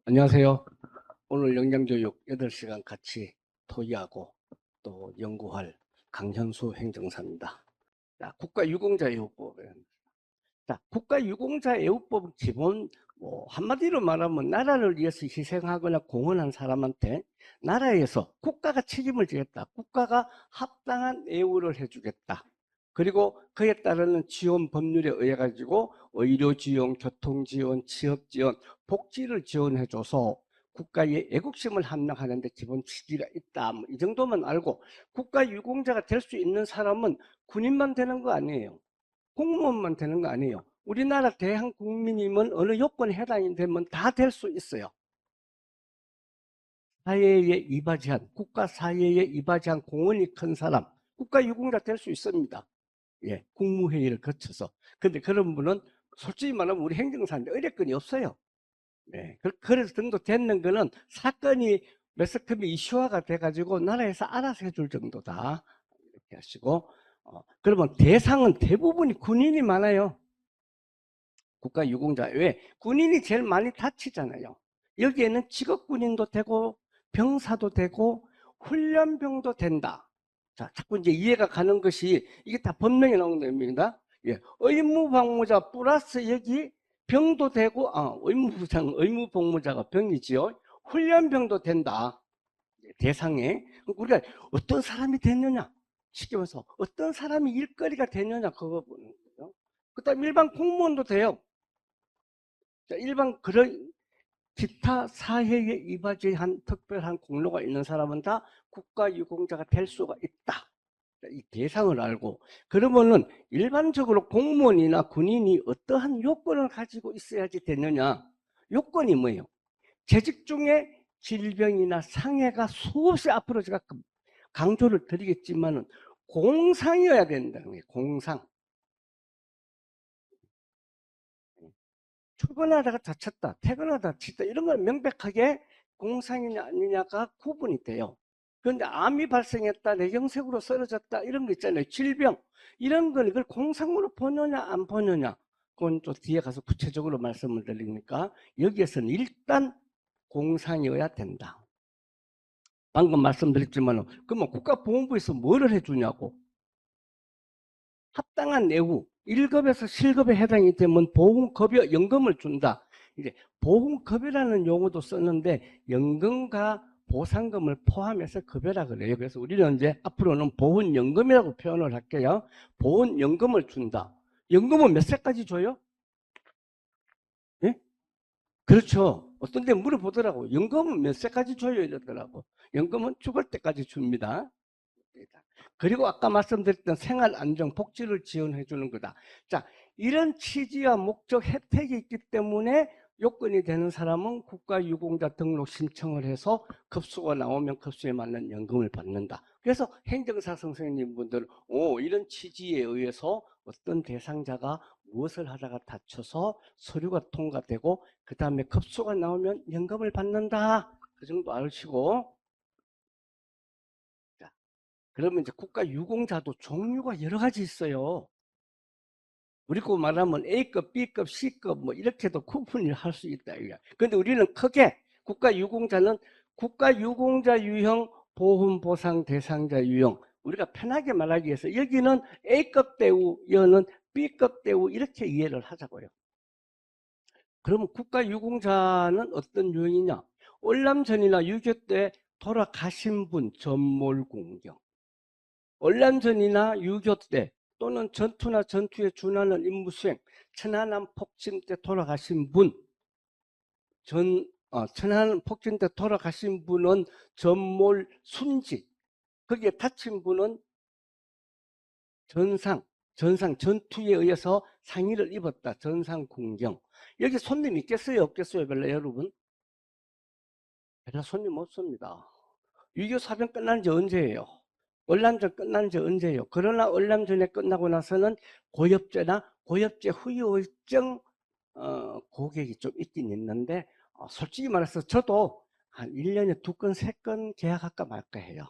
안녕하세요. 오늘 영양교육 8시간 같이 토의하고 또 연구할 강현수 행정사입니다. 자, 국가유공자예우법. 자, 국가유공자예우법은 기본 한마디로 말하면 나라를 위해서 희생하거나 공헌한 사람한테 나라에서 국가가 책임을 지겠다. 국가가 합당한 예우를 해주겠다. 그리고 그에 따르는 지원 법률에 의해 가지고 의료 지원, 교통 지원, 취업 지원, 복지를 지원해줘서 국가의 애국심을 함양하는 데 기본 취지가 있다. 이 정도만 알고 국가유공자가 될 수 있는 사람은 군인만 되는 거 아니에요. 공무원만 되는 거 아니에요. 우리나라 대한 국민이면 어느 요건에 해당이 되면 다 될 수 있어요. 사회에 이바지한, 국가 사회에 이바지한 공헌이 큰 사람, 국가유공자 될 수 있습니다. 예, 국무회의를 거쳐서. 근데 그런 분은 솔직히 말하면 우리 행정사인데 의뢰권이 없어요. 네, 그래서 등록되는 거는 사건이 매스컴이 이슈화가 돼가지고 나라에서 알아서 해줄 정도다. 이렇게 하시고, 그러면 대상은 대부분이 군인이 많아요. 국가유공자. 왜? 군인이 제일 많이 다치잖아요. 여기에는 직업군인도 되고 병사도 되고 훈련병도 된다. 자, 자꾸 이제 이해가 가는 것이 이게 다 법령에 나오는 겁니다. 예, 의무방무자 플러스 여기 병도 되고 의무복무자가 병이지요. 훈련병도 된다. 대상에 우리가 어떤 사람이 됐느냐, 쉽게 말해서 어떤 사람이 일거리가 되느냐 그거 보는 거예요. 그다음 일반 공무원도 돼요. 일반 그런 기타 사회에 이바지한 특별한 공로가 있는 사람은 다 국가유공자가 될 수가 있다. 이 대상을 알고 그러면은 일반적으로 공무원이나 군인이 어떠한 요건을 가지고 있어야지 되느냐. 요건이 뭐예요? 재직 중에 질병이나 상해가 수없이 앞으로 제가 강조를 드리겠지만은 공상이어야 된다는 거예요. 공상. 출근하다가 다쳤다, 퇴근하다가 다쳤다, 이런 걸 명백하게 공상이냐 아니냐가 구분이 돼요. 그런데 암이 발생했다, 뇌경색으로 쓰러졌다, 이런 거 있잖아요. 질병. 이런 걸 이걸 공상으로 보느냐 안 보느냐, 그건 또 뒤에 가서 구체적으로 말씀을 드리니까 여기에서는 일단 공상이어야 된다. 방금 말씀드렸지만 그러면 국가보훈부에서 뭐를 해주냐고. 합당한 내후 1급에서 7급에 해당이 되면 보훈급여 연금을 준다. 이제 보훈급여라는 용어도 썼는데 연금과 보상금을 포함해서 급여라 그래요. 그래서 우리는 이제 앞으로는 보훈연금이라고 표현을 할게요. 보훈연금을 준다. 연금은 몇 살까지 줘요? 예? 그렇죠. 어떤 데 물어보더라고. 연금은 몇 살까지 줘요? 이러더라고. 연금은 죽을 때까지 줍니다. 그리고 아까 말씀드렸던 생활안정 복지를 지원해 주는 거다. 자, 이런 취지와 목적 혜택이 있기 때문에 요건이 되는 사람은 국가유공자 등록 신청을 해서 급수가 나오면 급수에 맞는 연금을 받는다. 그래서 행정사 선생님분들은 이런 취지에 의해서 어떤 대상자가 무엇을 하다가 다쳐서 서류가 통과되고 그 다음에 급수가 나오면 연금을 받는다. 그 정도 아시고, 그러면 이제 국가 유공자도 종류가 여러 가지 있어요. 우리고 말하면 A급, B급, C급 뭐 이렇게도 구분을 할 수 있다. 그런데 우리는 크게 국가 유공자는 국가 유공자 유형, 보훈 보상 대상자 유형. 우리가 편하게 말하기 위해서 여기는 A급 대우, 여는 B급 대우 이렇게 이해를 하자고요. 그러면 국가 유공자는 어떤 유형이냐? 월남전이나 6.25 때 돌아가신 분 전몰공경. 월남전이나 6.25 때 또는 전투나 전투에 준하는 임무 수행, 천안함 폭진 때 돌아가신 분, 천안함 폭진 때 돌아가신 분은 전몰 순직, 거기에 다친 분은 전상, 전투에 의해서 상의를 입었다. 전상 군경. 여기 손님 있겠어요? 없겠어요? 별로 여러분? 별로 손님 없습니다. 6.25 사변 끝난 지 언제예요? 월남전 끝난 지 언제예요? 그러나 월남전에 끝나고 나서는 고엽제나 고엽제 후유증 고객이 좀 있긴 있는데 솔직히 말해서 저도 한 1년에 2건, 3건 계약할까 말까 해요.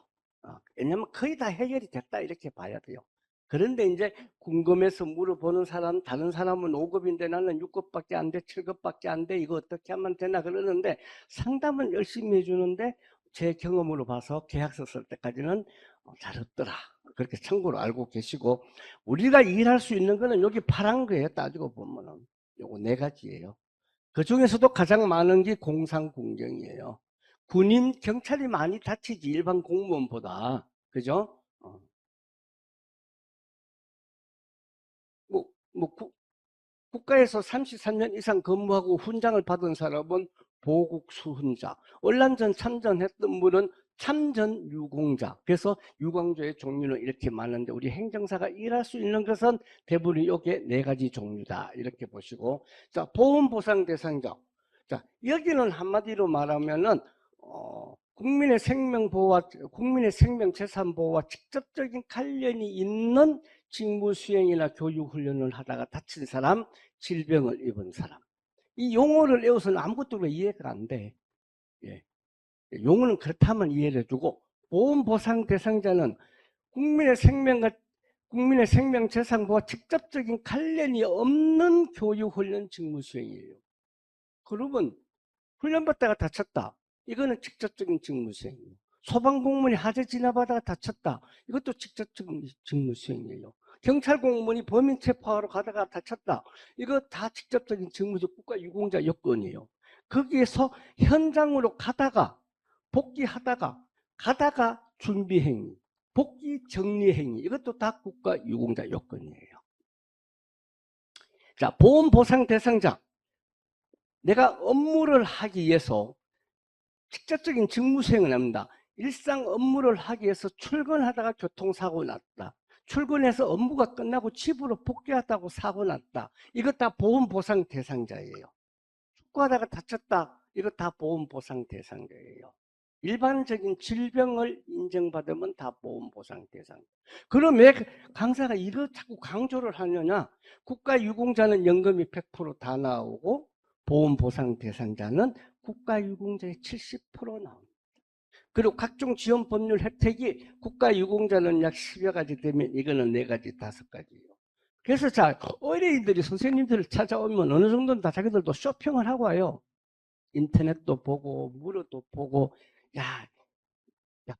왜냐면 거의 다 해결이 됐다 이렇게 봐야 돼요. 그런데 이제 궁금해서 물어보는 사람, 다른 사람은 5급인데 나는 6급밖에 안 돼, 7급밖에 안 돼, 이거 어떻게 하면 되나 그러는데 상담은 열심히 해주는데 제 경험으로 봐서 계약서 쓸 때까지는 잘했더라. 그렇게 참고로 알고 계시고, 우리가 일할 수 있는 거는 여기 파란 거예요. 따지고 보면은. 요거 네 가지예요. 그 중에서도 가장 많은 게 공상공경이에요. 군인, 경찰이 많이 다치지, 일반 공무원보다. 그죠? 뭐, 뭐, 국가에서 33년 이상 근무하고 훈장을 받은 사람은 보국 수훈자, 월남전 참전했던 분은 참전 유공자. 그래서 유광조의 종류는 이렇게 많은데 우리 행정사가 일할 수 있는 것은 대부분 이게 네 가지 종류다. 이렇게 보시고, 자, 보험 보상 대상자. 자, 여기는 한마디로 말하면은 국민의 생명 보호와 국민의 생명 재산 보호와 직접적인 관련이 있는 직무 수행이나 교육 훈련을 하다가 다친 사람, 질병을 입은 사람. 이 용어를 외워서는 아무것도 이해가 안 돼. 예. 용어는 그렇다면 이해를 해주고, 보험 보상 대상자는 국민의 생명과 국민의 생명 재산과 직접적인 관련이 없는 교육 훈련 직무 수행이에요. 그러면 훈련받다가 다쳤다. 이거는 직접적인 직무 수행이에요. 소방공무원이 하재 진압하다가 다쳤다. 이것도 직접적인 직무 수행이에요. 경찰 공무원이 범인 체포하러 가다가 다쳤다. 이거 다 직접적인 직무적 국가 유공자 요건이에요. 거기에서 현장으로 가다가 복귀하다가 가다가 준비행위, 복귀 정리행위, 이것도 다 국가 유공자 요건이에요. 자, 보험 보상 대상자. 내가 업무를 하기 위해서 직접적인 직무 수행을 합니다. 일상 업무를 하기 위해서 출근하다가 교통사고 났다. 출근해서 업무가 끝나고 집으로 복귀하다고 사고 났다. 이거 다 보험 보상 대상자예요. 축구하다가 다쳤다. 이거 다 보험 보상 대상자예요. 일반적인 질병을 인정받으면 다 보험 보상 대상. 그럼 왜 강사가 이거 자꾸 강조를 하느냐? 국가유공자는 연금이 100% 다 나오고 보험 보상 대상자는 국가유공자의 70% 나옵니다. 그리고 각종 지원 법률 혜택이 국가유공자는 약 10여 가지 되면 이거는 4가지, 5가지예요. 그래서 자, 어린이들이 선생님들을 찾아오면 어느 정도는 다 자기들도 쇼핑을 하고 와요. 인터넷도 보고 물어도 보고, 야,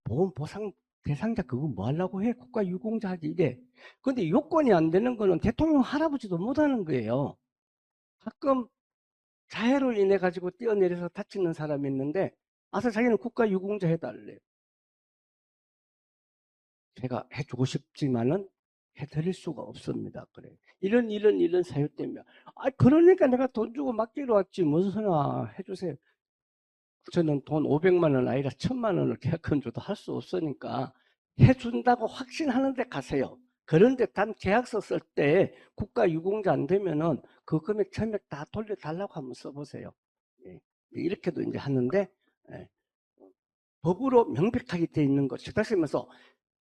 보험 보상 대상자 그거 뭐 하려고 해? 국가유공자 하지 이래. 근데 요건이 안 되는 거는 대통령 할아버지도 못 하는 거예요. 가끔 자해로 인해 가지고 뛰어내려서 다치는 사람이 있는데 아서 자기는 국가유공자 해달래. 제가 해주고 싶지만은 해드릴 수가 없습니다. 그래. 이런 사유 때문에. 아, 그러니까 내가 돈 주고 맡기러 왔지. 무슨 소리나 해주세요. 저는 돈 500만 원 아니라 1000만 원을 계약금 줘도 할 수 없으니까 해준다고 확신하는데 가세요. 그런데 단 계약서 쓸 때 국가 유공자 안 되면은 그 금액 전액 다 돌려달라고 한번 써보세요. 예. 이렇게도 이제 하는데, 예. 법으로 명백하게 돼 있는 것. 다시 말해서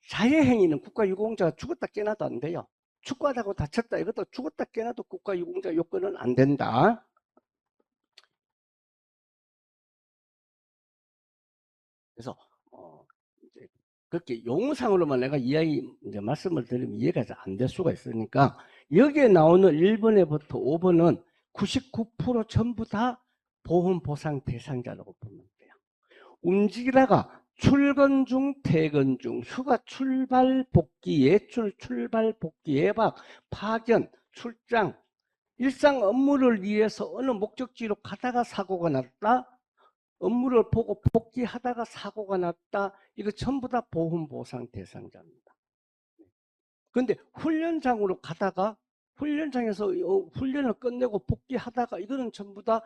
자해행위는 국가유공자가 죽었다 깨나도 안 돼요. 축구하다고 다쳤다. 이것도 죽었다 깨나도 국가유공자 요건은 안 된다. 그래서 이제 그렇게 용어상으로만 내가 이야기 이제 말씀을 드리면 이해가 잘 안 될 수가 있으니까 여기에 나오는 1번에부터 5번은 99% 전부 다 보험 보상 대상자라고 보면 돼요. 움직이다가 출근 중, 퇴근 중, 휴가 출발 복귀, 예출 출발 복귀, 예박, 파견, 출장, 일상 업무를 위해서 어느 목적지로 가다가 사고가 났다. 업무를 보고 복귀하다가 사고가 났다. 이거 전부 다 보험 보상 대상자입니다. 그런데 훈련장으로 가다가 훈련장에서 훈련을 끝내고 복귀하다가 이거는 전부 다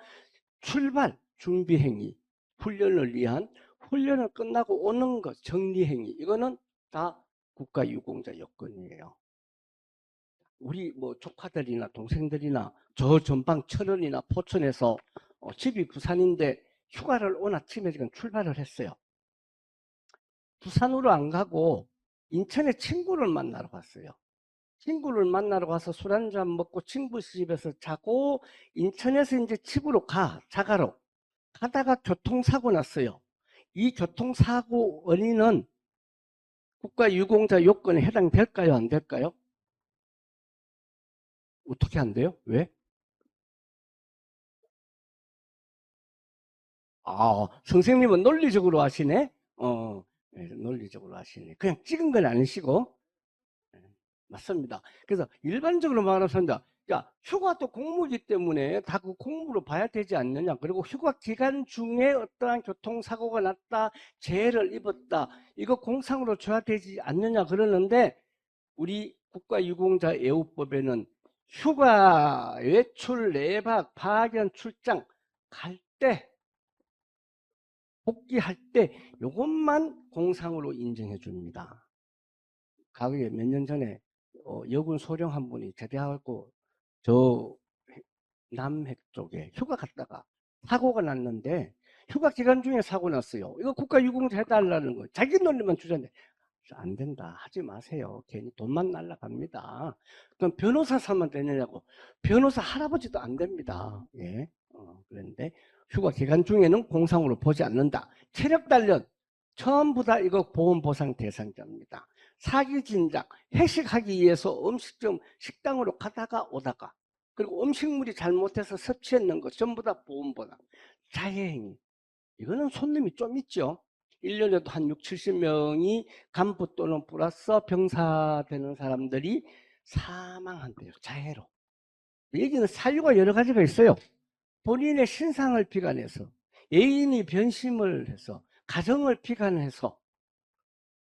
출발, 준비 행위, 훈련을 위한 훈련을 끝나고 오는 것, 정리 행위. 이거는 다 국가유공자 요건이에요. 우리 뭐 조카들이나 동생들이나 저 전방 철원이나 포천에서 집이 부산인데 휴가를 온 아침에 지금 출발을 했어요. 부산으로 안 가고 인천에 친구를 만나러 갔어요. 친구를 만나러 가서 술 한잔 먹고 친구 집에서 자고 인천에서 이제 집으로 자가로 가다가 교통사고 났어요. 이 교통사고 원인은 국가유공자 요건에 해당될까요? 안 될까요? 어떻게 안 돼요? 왜? 아, 선생님은 논리적으로 하시네? 네, 논리적으로 하시네. 그냥 찍은 건 아니시고. 네, 맞습니다. 그래서 일반적으로 말하면, 야, 휴가도 공무이기 때문에 다 그 공무로 봐야 되지 않느냐. 그리고 휴가 기간 중에 어떠한 교통사고가 났다, 재해를 입었다, 이거 공상으로 줘야 되지 않느냐 그러는데, 우리 국가유공자 예우법에는 휴가, 외출, 내박, 파견, 출장 갈 때, 복귀할 때 요것만 공상으로 인정해 줍니다. 과거에 몇 년 전에 여군 소령 한 분이 제대하고 저 남핵 쪽에 휴가 갔다가 사고가 났는데, 휴가 기간 중에 사고 났어요. 이거 국가유공자 해달라는 거. 자기 논리만 주장해. 안 된다. 하지 마세요. 괜히 돈만 날라갑니다. 그럼 변호사 사면 되느냐고. 변호사 할아버지도 안 됩니다. 예. 그런데 휴가 기간 중에는 공상으로 보지 않는다. 체력 단련 전부 다 이거 보험 보상 대상자입니다. 사기 진작 회식하기 위해서 음식점 식당으로 가다가 오다가, 그리고 음식물이 잘못해서 섭취했는 것 전부 다 보험 보상. 자해행위 이거는 손님이 좀 있죠. 1년에도 한 6, 70명이 간부 또는 플러스 병사 되는 사람들이 사망한대요. 자해로. 얘기는 사유가 여러 가지가 있어요. 본인의 신상을 비관해서, 애인이 변심을 해서, 가정을 비관해서,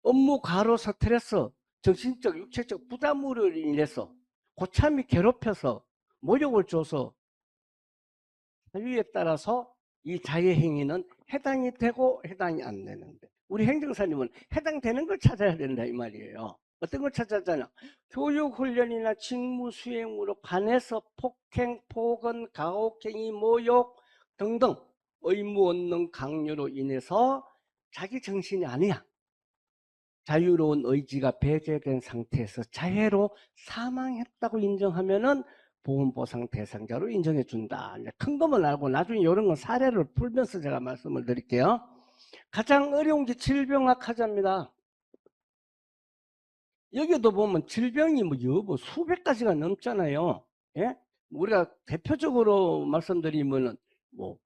업무 과로 스트레스, 정신적, 육체적 부담으로 인해서, 고참이 괴롭혀서, 모욕을 줘서, 사유에 따라서 이 자해 행위는 해당이 되고 해당이 안 되는데, 우리 행정사님은 해당되는 걸 찾아야 된다 이 말이에요. 어떤 걸 찾았잖아. 교육훈련이나 직무수행으로 관해서 폭행, 폭언, 가혹행위, 모욕 등등 의무 없는 강요로 인해서 자기 정신이 아니야, 자유로운 의지가 배제된 상태에서 자해로 사망했다고 인정하면은 보험보상 대상자로 인정해 준다. 큰 것만 알고 나중에 이런 건 사례를 풀면서 제가 말씀을 드릴게요. 가장 어려운 게 질병학 하자입니다. 여기도 보면 질병이 뭐 수백 가지가 넘잖아요. 예? 우리가 대표적으로 말씀드리면은 뭐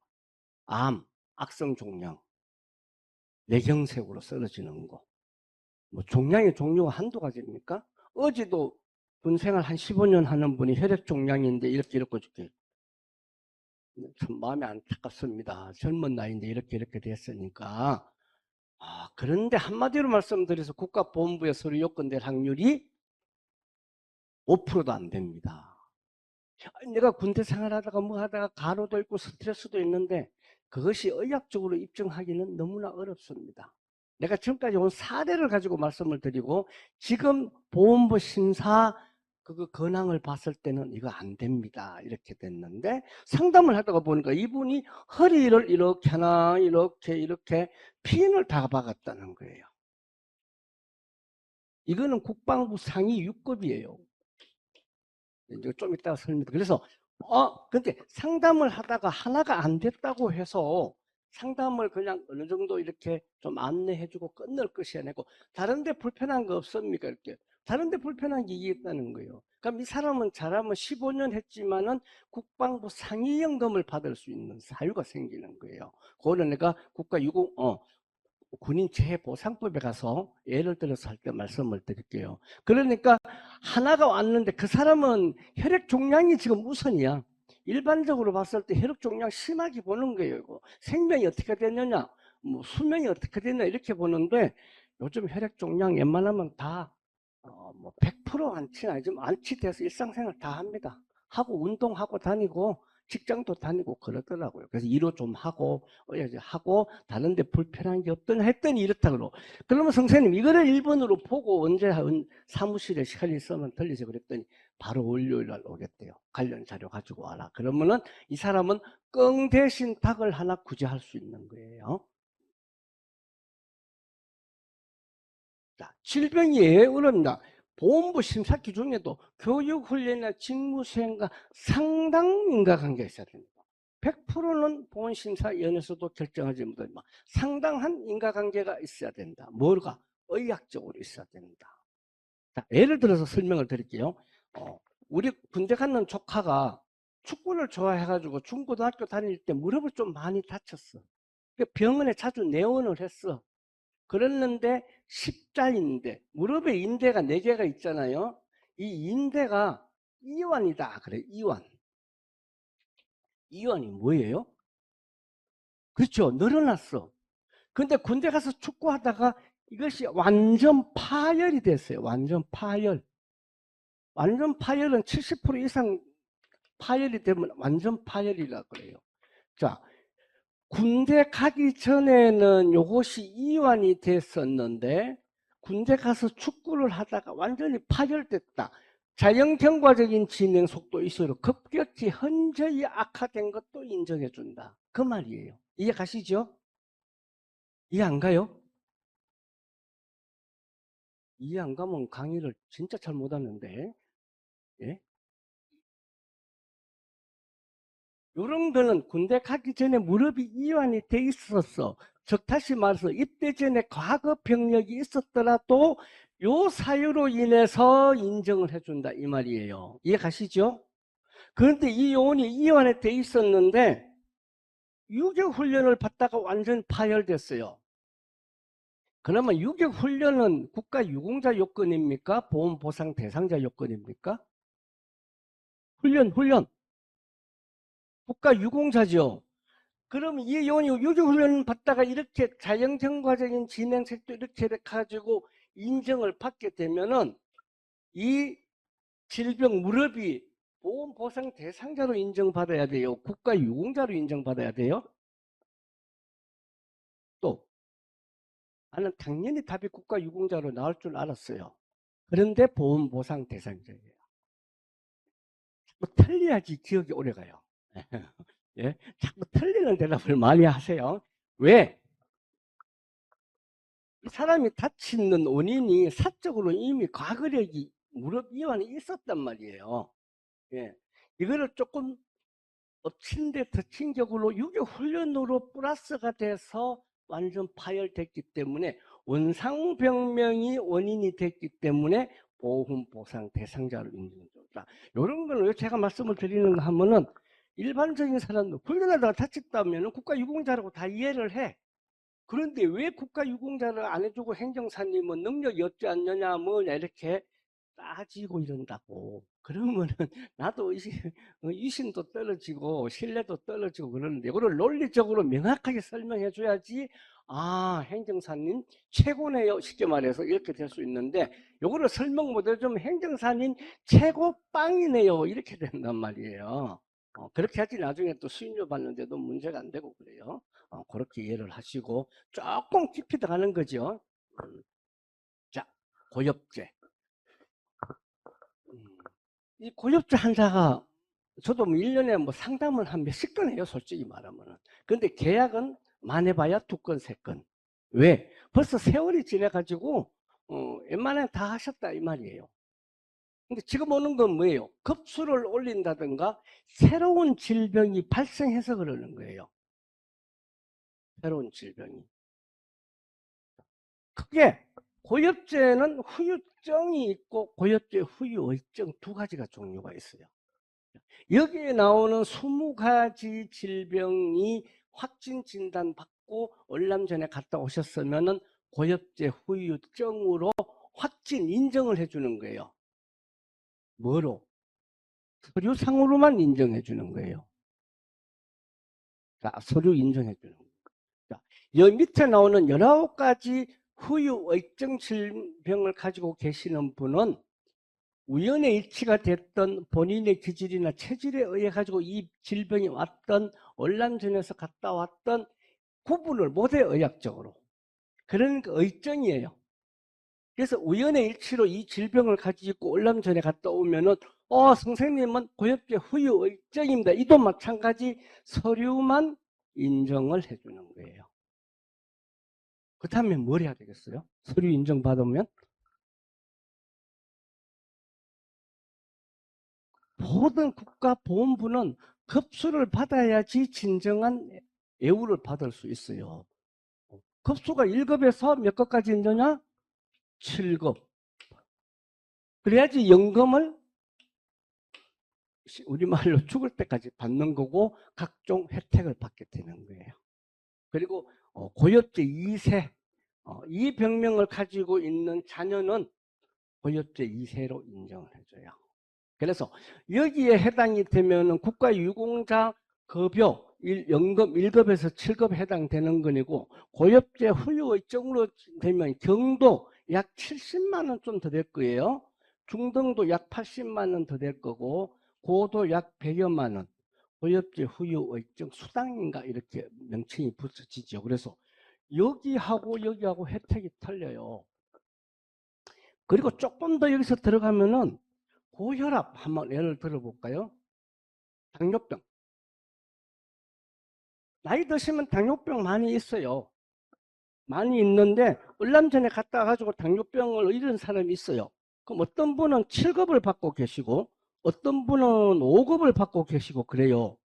암, 악성 종양, 뇌경색으로 쓰러지는 거. 뭐 종양의 종류가 한두 가지입니까? 어제도 군 생활 한 15년 하는 분이 혈액 종양인데 이렇게 죽게, 참 마음이 안타깝습니다. 젊은 나이인데 이렇게 됐으니까. 그런데 한마디로 말씀드려서 국가보훈부에 서류 요건될 확률이 5%도 안 됩니다. 내가 군대 생활하다가 뭐 하다가 가로도 있고 스트레스도 있는데 그것이 의학적으로 입증하기는 너무나 어렵습니다. 내가 지금까지 온 사례를 가지고 말씀을 드리고, 지금 보험부 심사 그 근황을 봤을 때는 이거 안 됩니다 이렇게 됐는데, 상담을 하다가 보니까 이분이 허리를 이렇게 하나 이렇게 핀을 다 박았다는 거예요. 이거는 국방부 상위 6급이에요. 이제 좀 이따가 설명. 그래서 근데 상담을 하다가 하나가 안 됐다고 해서 상담을 그냥 어느 정도 이렇게 좀 안내해주고 끝낼 것이 아니고, 다른데 불편한 거 없습니까? 이렇게 다른데 불편한 게 있다는 거예요. 그럼 이 사람은 잘하면 15년 했지만은 국방부 상위연금을 받을 수 있는 사유가 생기는 거예요. 그거는 내가 군인 재해보상법에 가서 예를 들어서 할 때 말씀을 드릴게요. 그러니까 하나가 왔는데 그 사람은 혈액 종양이 지금 우선이야. 일반적으로 봤을 때 혈액 종양 심하게 보는 거예요. 이거. 생명이 어떻게 되느냐, 뭐 수명이 어떻게 되느냐 이렇게 보는데, 요즘 혈액 종양 웬만하면 다 뭐 100% 완치는 아니지만 완치돼서 일상생활 다 합니다. 하고 운동하고 다니고 직장도 다니고 그러더라고요. 그래서 일도 좀 하고 다른데 불편한 게 없더냐 했더니 이렇다 그러고. 그러면 선생님 이거를 1번으로 보고 언제 사무실에 시간이 있으면 들리세요 그랬더니 바로 월요일 날 오겠대요. 관련 자료 가지고 와라. 그러면은 이 사람은 끙 대신 닭을 하나 구제할 수 있는 거예요. 자, 질병이 왜 어렵냐? 보험부 심사기 중에도 교육훈련이나 직무수행과 상당 인과관계가 있어야 됩니다. 100%는 보험심사위원회에서도 결정하지 못하지만 상당한 인과관계가 있어야 된다. 뭐가? 의학적으로 있어야 된다. 자, 예를 들어서 설명을 드릴게요. 우리 군대 갔는 조카가 축구를 좋아해가지고 중고등학교 다닐 때 무릎을 좀 많이 다쳤어. 병원에 자주 내원을 했어. 그랬는데 십자인대, 무릎에 인대가 4개가 있잖아요. 이 인대가 이완이다 그래. 이완. 이완이 뭐예요? 그렇죠. 늘어났어. 근데 군대 가서 축구하다가 이것이 완전 파열이 됐어요. 완전 파열. 완전 파열은 70% 이상 파열이 되면 완전 파열이라 그래요. 자, 군대 가기 전에는 이것이 이완이 됐었는데 군대 가서 축구를 하다가 완전히 파열됐다. 자연경과적인 진행 속도 이수로 급격히 현저히 악화된 것도 인정해 준다. 그 말이에요. 이해 가시죠? 이해 안 가요? 이해 안 가면 강의를 진짜 잘 못하는데. 예? 이런 거는 군대 가기 전에 무릎이 이완이 돼 있었어. 즉 다시 말해서 입대 전에 과거 병력이 있었더라도 요 사유로 인해서 인정을 해준다 이 말이에요. 이해 가시죠? 그런데 이 요원이 이완이 돼 있었는데 유격 훈련을 받다가 완전 파열됐어요. 그러면 유격 훈련은 국가 유공자 요건입니까? 보험 보상 대상자 요건입니까? 훈련 국가 유공자죠. 그럼 이 요원이 유교훈련 받다가 이렇게 자연경과적인 진행책도 이렇게 가지고 인정을 받게 되면은 이 질병 무릎이 보험보상 대상자로 인정받아야 돼요. 국가 유공자로 인정받아야 돼요. 또 나는 당연히 답이 국가 유공자로 나올 줄 알았어요. 그런데 보험보상 대상자예요. 뭐 틀려야지 기억이 오래가요. 예? 자꾸 틀리는 대답을 많이 하세요. 왜? 사람이 다치는 원인이 사적으로 이미 과거력이 무릎 이완이 있었단 말이에요. 예. 이거를 조금 엎친 데 덮친 격으로 유교 훈련으로 플러스가 돼서 완전 파열됐기 때문에 원상병명이 원인이 됐기 때문에 보험 보상 대상자로 인정된다. 이런 거는 왜 제가 말씀을 드리는가 하면은 일반적인 사람들 훈련하다가 다쳤다면 국가유공자라고 다 이해를 해. 그런데 왜 국가유공자를 안 해주고 행정사님은 능력이 없지 않느냐 뭐냐 이렇게 따지고 이런다고. 그러면은 나도 이신도 떨어지고 신뢰도 떨어지고 그러는데 이거를 논리적으로 명확하게 설명해 줘야지 아 행정사님 최고네요 쉽게 말해서 이렇게 될 수 있는데 이거를 설명 못 해주면 행정사님 최고 빵이네요 이렇게 된단 말이에요. 그렇게 하지 나중에 또 수임료 받는데도 문제가 안 되고 그래요. 그렇게 이해를 하시고 조금 깊이 들어가는 거죠. 자, 고엽제. 이 고엽제 환자가 저도 뭐 1년에 뭐 상담은 한 몇십 건 해요, 솔직히 말하면은. 근데 계약은 많아봐야 2건, 3건. 왜? 벌써 세월이 지나가지고, 웬만하면 다 하셨다, 이 말이에요. 근데 지금 오는 건 뭐예요? 급수를 올린다든가 새로운 질병이 발생해서 그러는 거예요. 새로운 질병이. 크게 고엽제는 후유증이 있고 고엽제 후유의증 2가지가 종류가 있어요. 여기에 나오는 20가지 질병이 확진 진단 받고 월남전에 갔다 오셨으면은 고엽제 후유증으로 확진 인정을 해주는 거예요. 뭐로? 서류상으로만 인정해 주는 거예요. 자, 서류 인정해 주는 거예요. 자, 여기 밑에 나오는 19가지 후유의증 질병을 가지고 계시는 분은 우연의 일치가 됐던 본인의 기질이나 체질에 의해 가지고 이 질병이 왔던 월남전에서 갔다 왔던 구분을 못해요 의학적으로. 그러니까 의증이에요. 그래서 우연의 일치로 이 질병을 가지고 월남전에 갔다 오면은 선생님은 고엽제 후유 의증입니다. 이도 마찬가지 서류만 인정을 해주는 거예요. 그렇다면 뭘 해야 되겠어요? 서류 인정 받으면 모든 국가보험부는 급수를 받아야지 진정한 예우를 받을 수 있어요. 급수가 1급에서 몇 급까지 있느냐? 7급. 그래야지 연금을 우리말로 죽을 때까지 받는 거고 각종 혜택을 받게 되는 거예요. 그리고 고엽제 2세 이 병명을 가지고 있는 자녀는 고엽제 2세로 인정을 해줘요. 그래서 여기에 해당이 되면 국가유공자 급여 연금 1급에서 7급 해당되는 거고 고엽제 후유의 정으로 되면 경도 약 70만 원 좀 더 될 거예요. 중등도 약 80만 원 더 될 거고 고도 약 100여만 원. 고엽제 후유의 정 수당인가 이렇게 명칭이 붙여지죠. 그래서 여기하고 혜택이 틀려요. 그리고 조금 더 여기서 들어가면은 고혈압 한번 예를 들어볼까요? 당뇨병. 나이 드시면 당뇨병 많이 있어요. 많이 있는데 얼람전에 갔다 가지고 당뇨병을 잃은 사람이 있어요. 그럼 어떤 분은 7급을 받고 계시고 어떤 분은 5급을 받고 계시고 그래요.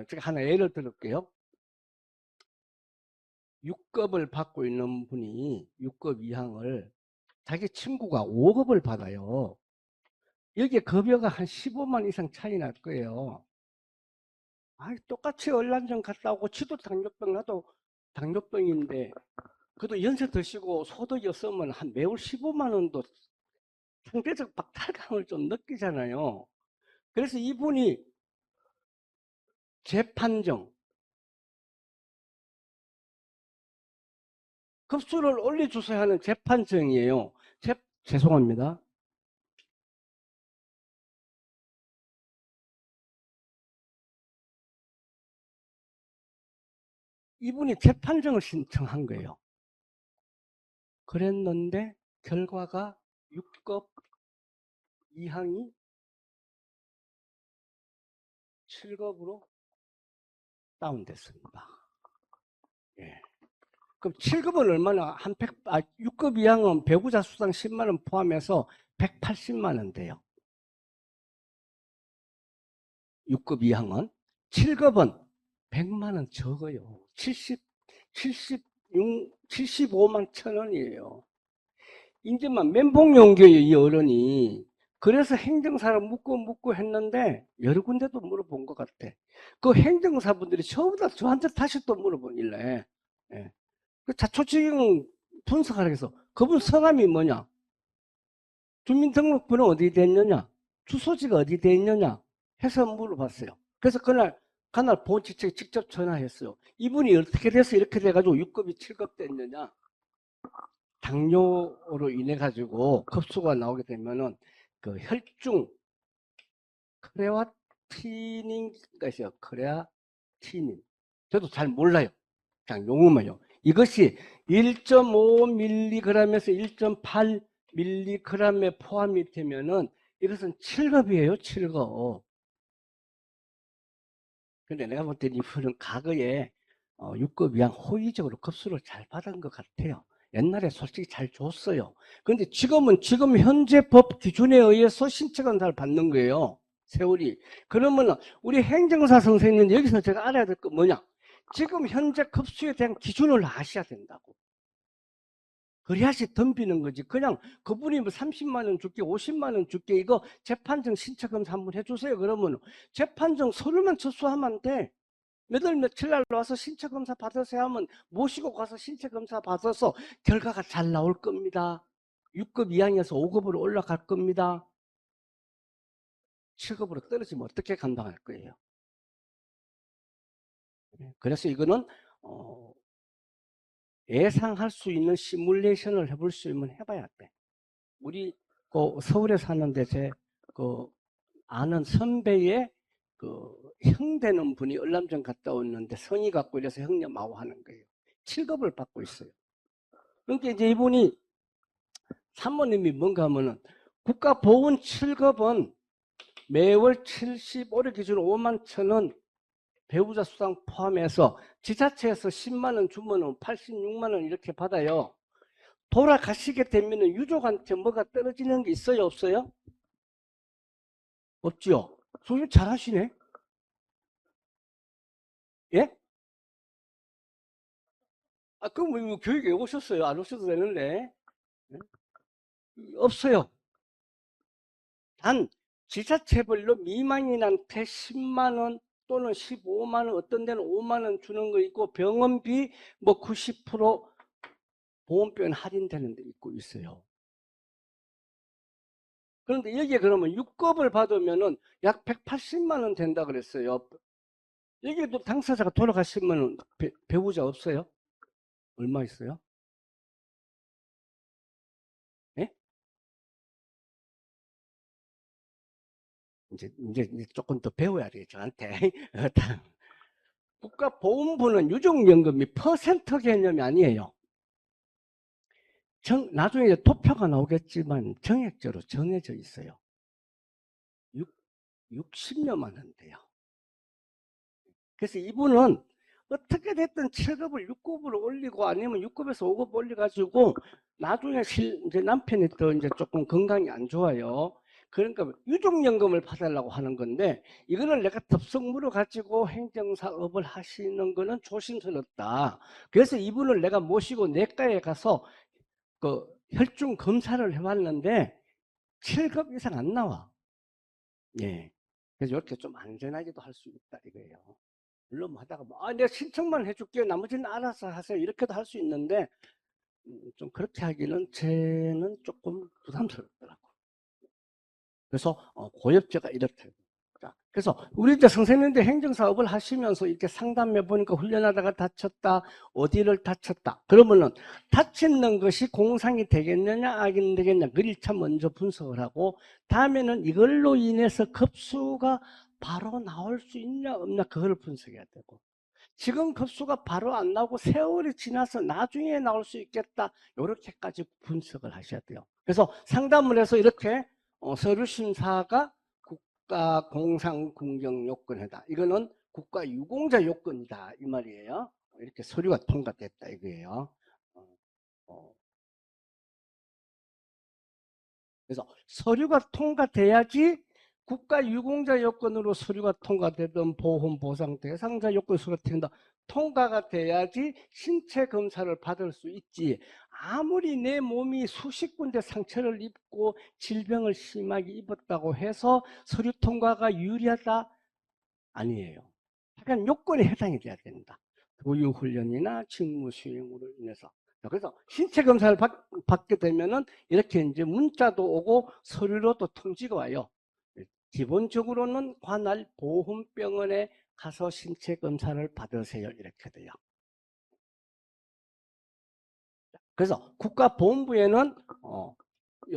제가 하나 예를 들을게요. 6급을 받고 있는 분이 6급 이상을 자기 친구가 5급을 받아요. 여기에 급여가 한 15만 이상 차이 날 거예요. 똑같이 얼란전 갔다 오고 지도 당뇨병 나도 당뇨병인데 그래도 연세 드시고 소득이 없으면 한 매월 15만 원도 상대적 박탈감을 좀 느끼잖아요. 그래서 이분이 재판정 급수를 올려주세요 하는 재판정이에요. 죄송합니다. 이분이 재판정을 신청한 거예요. 그랬는데 결과가 6급 이항이 7급으로 다운됐습니다. 예. 그럼 7급은 얼마나? 6급 이항은 배우자 수당 10만 원 포함해서 180만 원 돼요. 6급 이항은. 7급은 100만 원 적어요. 75만 천 원이에요. 이제만 멘붕 연겨요, 이 어른이. 그래서 행정사를 묻고 했는데 여러 군데도 물어본 것 같아. 그 행정사분들이 전부 다 저한테 다시 또 물어보길래 예. 그 자초지경 분석하라 해서 그분 성함이 뭐냐? 주민등록번호 어디 돼 있느냐? 주소지가 어디 돼 있느냐? 해서 물어봤어요. 그래서 그날 보훈지청에 직접 전화했어요. 이분이 어떻게 돼서 이렇게 돼가지고 6급이 7급 됐느냐? 당뇨로 인해 가지고 급수가 나오게 되면은 그 혈중 크레아티닌가 있어요. 크레아티닌. 저도 잘 몰라요. 그냥 용어만요. 이것이 1.5mg에서 1.8mg에 포함이 되면은 이것은 7급이에요. 7급. 근데 내가 볼 때는 이분은 과거에 6급 이상 호의적으로 급수를 잘 받은 것 같아요. 옛날에 솔직히 잘 줬어요. 그런데 지금 현재 법 기준에 의해서 신청을 받는 거예요. 세월이. 그러면 우리 행정사 선생님 여기서 제가 알아야 될 거 뭐냐? 지금 현재 급수에 대한 기준을 아셔야 된다고. 그래야지 덤비는 거지. 그냥 그분이 뭐 30만 원 줄게, 50만 원 줄게, 이거 재판정 신청검사 한번 해주세요. 그러면 재판정 서류만 접수하면 돼. 몇월 며칠 날 와서 신체검사 받으세요 하면 모시고 가서 신체검사 받아서 결과가 잘 나올 겁니다. 6급 이항에서 5급으로 올라갈 겁니다. 7급으로 떨어지면 어떻게 감당할 거예요? 그래서 이거는 예상할 수 있는 시뮬레이션을 해볼 수 있으면 해봐야 돼. 우리 서울에 사는데 그 아는 선배의 형 되는 분이 얼람전 갔다 왔는데 성의 갖고 이래서 형님하고 하는 거예요. 7급을 받고 있어요. 그러니까 이제 이분이 사모님이 뭔가 하면은 국가보훈 7급은 매월 75일 기준 5만 천 원 배우자 수당 포함해서 지자체에서 10만 원 주면은 86만 원 이렇게 받아요. 돌아가시게 되면은 유족한테 뭐가 떨어지는 게 있어요, 없어요? 없지요. 소유 잘하시네. 예? 그럼 뭐 교육에 오셨어요? 안 오셔도 되는데. 예? 없어요. 단 지자체별로 미만인한테 10만 원 또는 15만 원, 어떤 데는 5만 원 주는 거 있고, 병원비 뭐 90% 보험료는 할인되는 데 있고 있어요. 그런데 여기에 그러면 6급을 받으면은 약 180만 원 된다 그랬어요. 여기에도 당사자가 돌아가시면 배우자 없어요? 얼마 있어요? 예? 이제 조금 더 배워야 돼요, 저한테. 국가보험부는 유족연금이 퍼센트 개념이 아니에요. 나중에 이제 도표가 나오겠지만 정액제로 정해져 있어요. 60몇만 원 돼요. 그래서 이분은 어떻게 됐든 7급을 6급으로 올리고 아니면 6급에서 5급 올려가지고 나중에 이제 남편이 또 이제 조금 건강이 안 좋아요. 그러니까 유족연금을 받으려고 하는 건데 이거를 내가 덥석 물어가지고 행정사업을 하시는 거는 조심스럽다. 그래서 이분을 내가 모시고 내과에 가서 그 혈중 검사를 해봤는데 7급 이상 안 나와. 예. 그래서 이렇게 좀 안전하게도 할 수 있다 이거예요. 물론 뭐 하다가 뭐, 내가 신청만 해줄게요. 나머지는 알아서 하세요. 이렇게도 할 수 있는데 좀 그렇게 하기는 쟤는 조금 부담스럽더라고. 그래서 고엽제가 이렇다. 그래서 우리 이제 선생님들 행정사업을 하시면서 이렇게 상담해 보니까 훈련하다가 다쳤다, 어디를 다쳤다. 그러면은 다치는 것이 공상이 되겠느냐, 악이 되겠냐, 그 1차 먼저 분석을 하고, 다음에는 이걸로 인해서 급수가 바로 나올 수 있냐, 없냐, 그걸 분석해야 되고. 지금 급수가 바로 안 나오고 세월이 지나서 나중에 나올 수 있겠다. 이렇게까지 분석을 하셔야 돼요. 그래서 상담을 해서 이렇게 서류심사가 국가공상공정요건이다. 이거는 국가유공자 요건이다. 이 말이에요. 이렇게 서류가 통과됐다 이거예요. 어, 어. 그래서 서류가 통과돼야지 국가유공자 요건으로 서류가 통과되던 보험 보상 대상자 요건 서류가 된다. 통과가 돼야지 신체 검사를 받을 수 있지. 아무리 내 몸이 수십 군데 상처를 입고 질병을 심하게 입었다고 해서 서류 통과가 유리하다? 아니에요. 약간 요건에 해당이 돼야 된다. 교육훈련이나 직무 수행으로 인해서. 그래서 신체 검사를 받게 되면은 이렇게 이제 문자도 오고 서류로도 통지가 와요. 기본적으로는 관할 보험병원에 가서 신체 검사를 받으세요. 이렇게 돼요. 그래서 국가보험부에는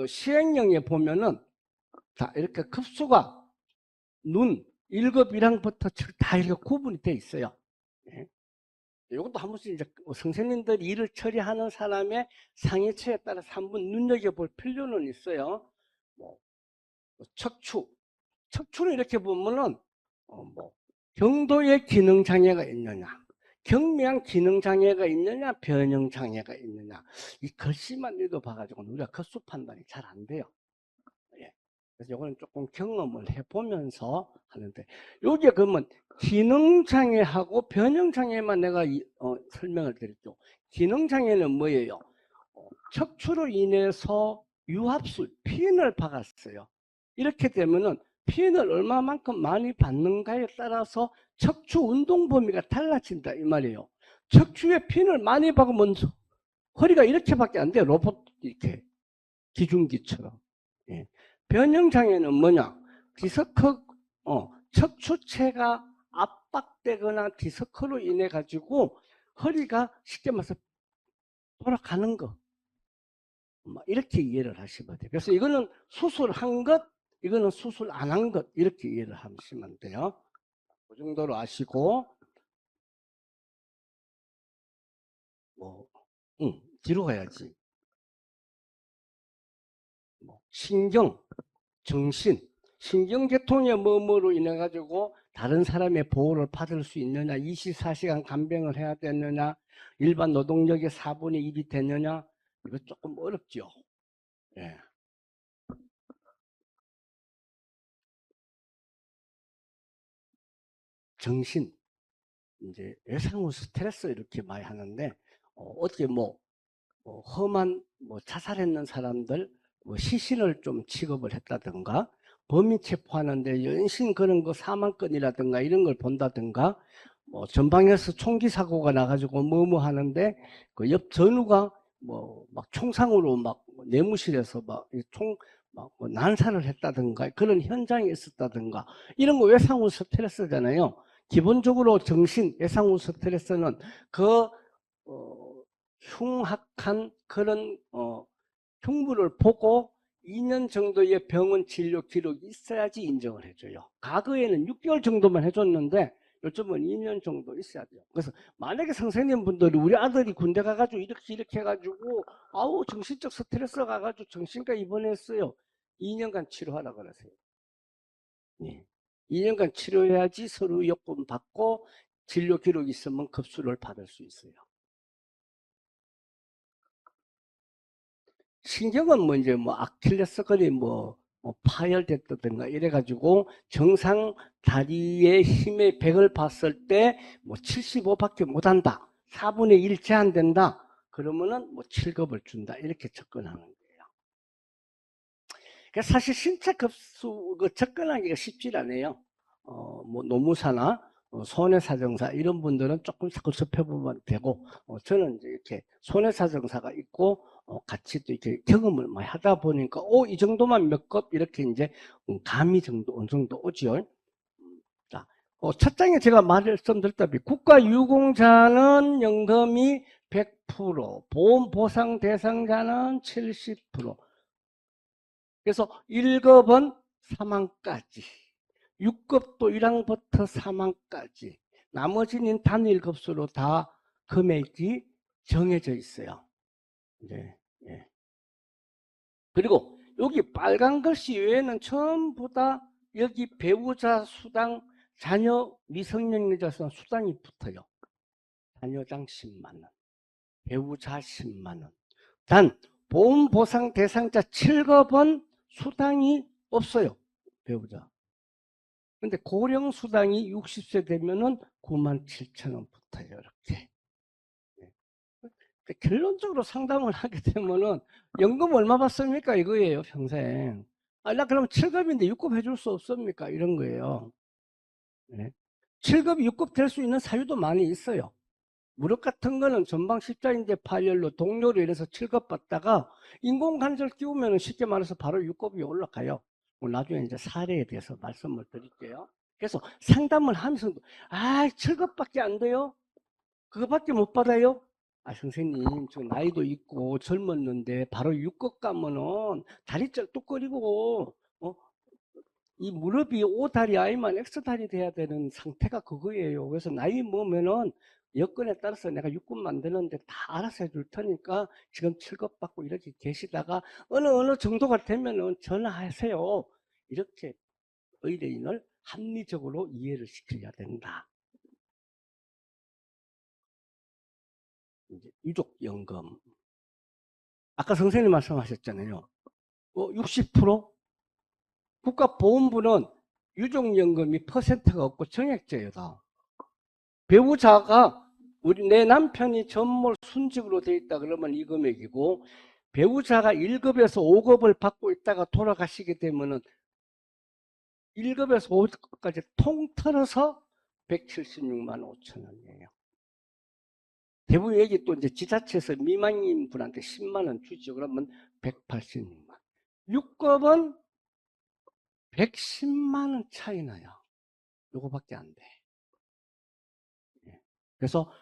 시행령에 보면은 자 이렇게 급수가 눈 1급 1항부터 다 이렇게 구분이 돼 있어요. 예. 이것도 한 번씩 이제 선생님들이 일을 처리하는 사람의 상위처에 따라서 한번 눈여겨볼 필요는 있어요. 뭐, 척추. 척추를 이렇게 보면은, 뭐, 경도의 기능장애가 있느냐, 경미한 기능장애가 있느냐, 변형장애가 있느냐. 이 글씨만 읽어봐가지고는 우리가 급수 판단이 잘 안 돼요. 예. 그래서 이거는 조금 경험을 해보면서 하는데, 여기에 그러면 기능장애하고 변형장애만 내가 설명을 드렸죠. 기능장애는 뭐예요? 척추로 인해서 유압술, 핀을 박았어요. 이렇게 되면은 핀을 얼마만큼 많이 받는가에 따라서 척추 운동 범위가 달라진다 이 말이에요. 척추에 핀을 많이 박으면 허리가 이렇게밖에 안 돼요. 로봇 이렇게 기중기처럼. 예. 변형장애는 뭐냐? 디스크, 척추체가 압박되거나 디스크로 인해 가지고 허리가 쉽게 말해서 돌아가는 거. 이렇게 이해를 하시면 돼요. 그래서 이거는 수술한 것, 이거는 수술 안 한 것, 이렇게 이해를 하시면 돼요. 그 정도로 아시고, 뒤로 가야지. 신경, 정신, 신경계통의 뭐뭐로 인해 가지고 다른 사람의 보호를 받을 수 있느냐, 24시간 간병을 해야 되느냐, 일반 노동력의 4분의 1이 되느냐, 이거 조금 어렵죠. 예. 정신, 이제 외상후 스트레스 이렇게 많이 하는데, 어떻게 험한 자살했는 사람들 시신을 좀 취급을 했다든가 범인 체포하는데 연신 그런 거 사망건이라든가 이런 걸 본다든가, 뭐 전방에서 총기 사고가 나가지고 뭐뭐 하는데 그 옆 전우가 뭐 막 총상으로 막 내무실에서 막총막뭐 난사를 했다든가 그런 현장에 있었다든가 이런 거 외상후 스트레스잖아요. 기본적으로 외상후 스트레스는 그 흉악한 그런 흉물을 보고 2년 정도의 병원 진료 기록이 있어야지 인정을 해줘요. 과거에는 6개월 정도만 해줬는데 요즘은 2년 정도 있어야 돼요. 그래서 만약에 선생님분들이 우리 아들이 군대 가가지고 이렇게 해가지고 아우 정신적 스트레스 가가지고 정신과 입원했어요. 2년간 치료하라 그러세요. 예. 2년간 치료해야지 서류 요건 받고 진료 기록 있으면 급수를 받을 수 있어요. 신경은 뭐 이제 뭐 아킬레스건이 뭐 파열됐다든가 이래가지고 정상 다리의 힘의 100을 봤을 때 뭐 75밖에 못한다. 4분의 1 제한된다. 그러면은 뭐 7급을 준다. 이렇게 접근하는 거예요. 그러니까 사실 신체 급수 그 접근하기가 쉽지 않아요. 뭐 노무사나 손해사정사 이런 분들은 조금 급습해보면 되고, 저는 이제 이렇게 손해사정사가 있고 같이 또 이렇게 경험을 많이 하다 보니까 이 정도만 몇 급 이렇게 이제 감이 어느 정도 오지요. 자, 첫 장에 제가 말씀드렸다시피 국가유공자는 연금이 100%, 보험 보상 대상자는 70%. 그래서 1급은 사망까지, 6급도 1항부터 사망까지, 나머지는 단일 급수로 다 금액이 정해져 있어요. 네, 예. 그리고 여기 빨간 글씨 외에는 전부 다 여기 배우자 수당, 자녀 미성년자에서 수당이 붙어요. 자녀당 10만 원, 배우자 10만 원. 단 보험 보상 대상자 7급은 수당이 없어요. 배우자. 근데 고령 수당이 60세 되면은 9만 7천 원 붙어요. 이렇게. 결론적으로 상담을 하게 되면은 연금 얼마 받습니까? 이거예요, 평생. 나 그럼 7급인데 6급 해줄 수 없습니까? 이런 거예요. 네. 7급, 6급 될 수 있는 사유도 많이 있어요. 무릎 같은 거는 전방 십자인대 파열로 동료로 인해서 7급 받다가 인공관절 끼우면 쉽게 말해서 바로 6급이 올라가요. 나중에 이제 사례에 대해서 말씀을 드릴게요. 그래서 상담을 하면서 7급밖에 안 돼요? 그거밖에 못 받아요? 선생님, 저 나이도 있고 젊었는데 바로 6급 가면은 다리 쩔뚝거리고 이 무릎이 O다리 아니면 X다리 돼야 되는 상태가 그거예요. 그래서 나이 먹으면은 여건에 따라서 내가 6급 만드는데 다 알아서 해줄 테니까 지금 7급 받고 이렇게 계시다가 어느 정도가 되면은 전화하세요. 이렇게 의뢰인을 합리적으로 이해를 시켜야 된다. 이제 유족연금. 아까 선생님 말씀하셨잖아요. 60%? 국가보험부는 유족연금이 퍼센트가 없고 정액제예요. 다. 배우자가 내 남편이 전몰 순직으로 돼 있다 그러면 이 금액이고, 배우자가 1급에서 5급을 받고 있다가 돌아가시게 되면은 1급에서 5급까지 통틀어서 176만 5천 원이에요. 대부분 여기 또 이제 지자체에서 미만인 분한테 10만 원 주죠. 그러면 186만. 6급은 110만 원 차이 나요. 요거밖에 안 돼. 그래서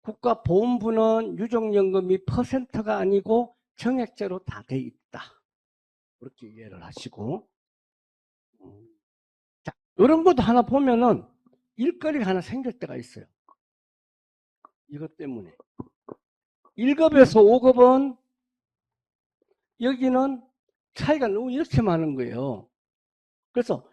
국가보험부는 유족연금이 퍼센트가 아니고 정액제로 다 돼 있다. 그렇게 이해를 하시고, 자, 이런 것도 하나 보면은 일거리가 하나 생길 때가 있어요. 이것 때문에 1급에서 5급은 여기는 차이가 너무 이렇게 많은 거예요. 그래서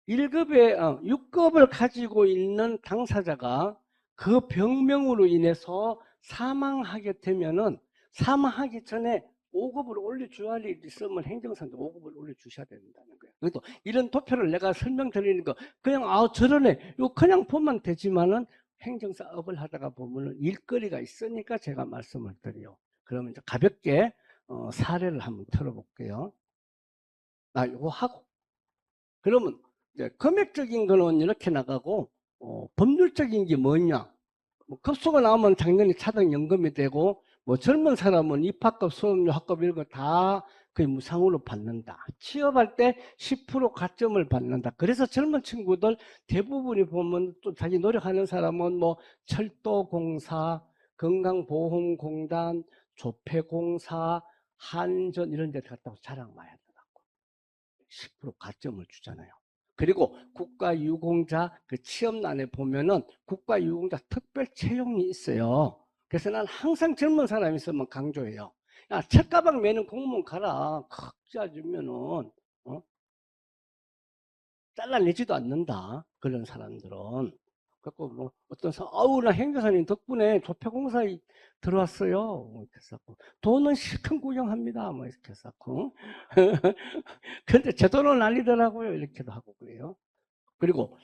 6급을 가지고 있는 당사자가 그 병명으로 인해서 사망하게 되면은 사망하기 전에 5급을 올려줘야 할 일이 있으면 행정사한테 5급을 올려주셔야 된다는 거예요. 그래도 이런 도표를 내가 설명드리니까 그냥 저러네. 이거 그냥 보면 되지만은 행정사업을 하다가 보면은 일거리가 있으니까 제가 말씀을 드려요. 그러면 이제 가볍게 사례를 한번 들어볼게요. 이거 하고 그러면 이제 금액적인 거는 이렇게 나가고 법률적인 게 뭐냐? 뭐 급수가 나오면 당연히 차등연금이 되고 뭐 젊은 사람은 입학급, 수업료, 학급 이런 거 다 거의 무상으로 받는다. 취업할 때 10% 가점을 받는다. 그래서 젊은 친구들 대부분이 보면 또 자기 노력하는 사람은 뭐 철도공사, 건강보험공단, 조폐공사, 한전 이런 데 갔다고 자랑 많이 하더라고. 10% 가점을 주잖아요. 그리고 국가유공자 그 취업란에 보면은 국가유공자 특별 채용이 있어요. 그래서 난 항상 젊은 사람 있으면 강조해요. 야, 책가방 매는 공무원 가라. 흑자주면은 잘라내지도 않는다. 그런 사람들은. 그래고 뭐 어떤 사람, 아우 나 행정사님 덕분에 조폐공사에 들어왔어요. 이렇게 해서 돈은 실컷 구경합니다. 뭐 이렇게 해서 근데 제 돈은 아니더라고요. 이렇게도 하고 그래요. 그리고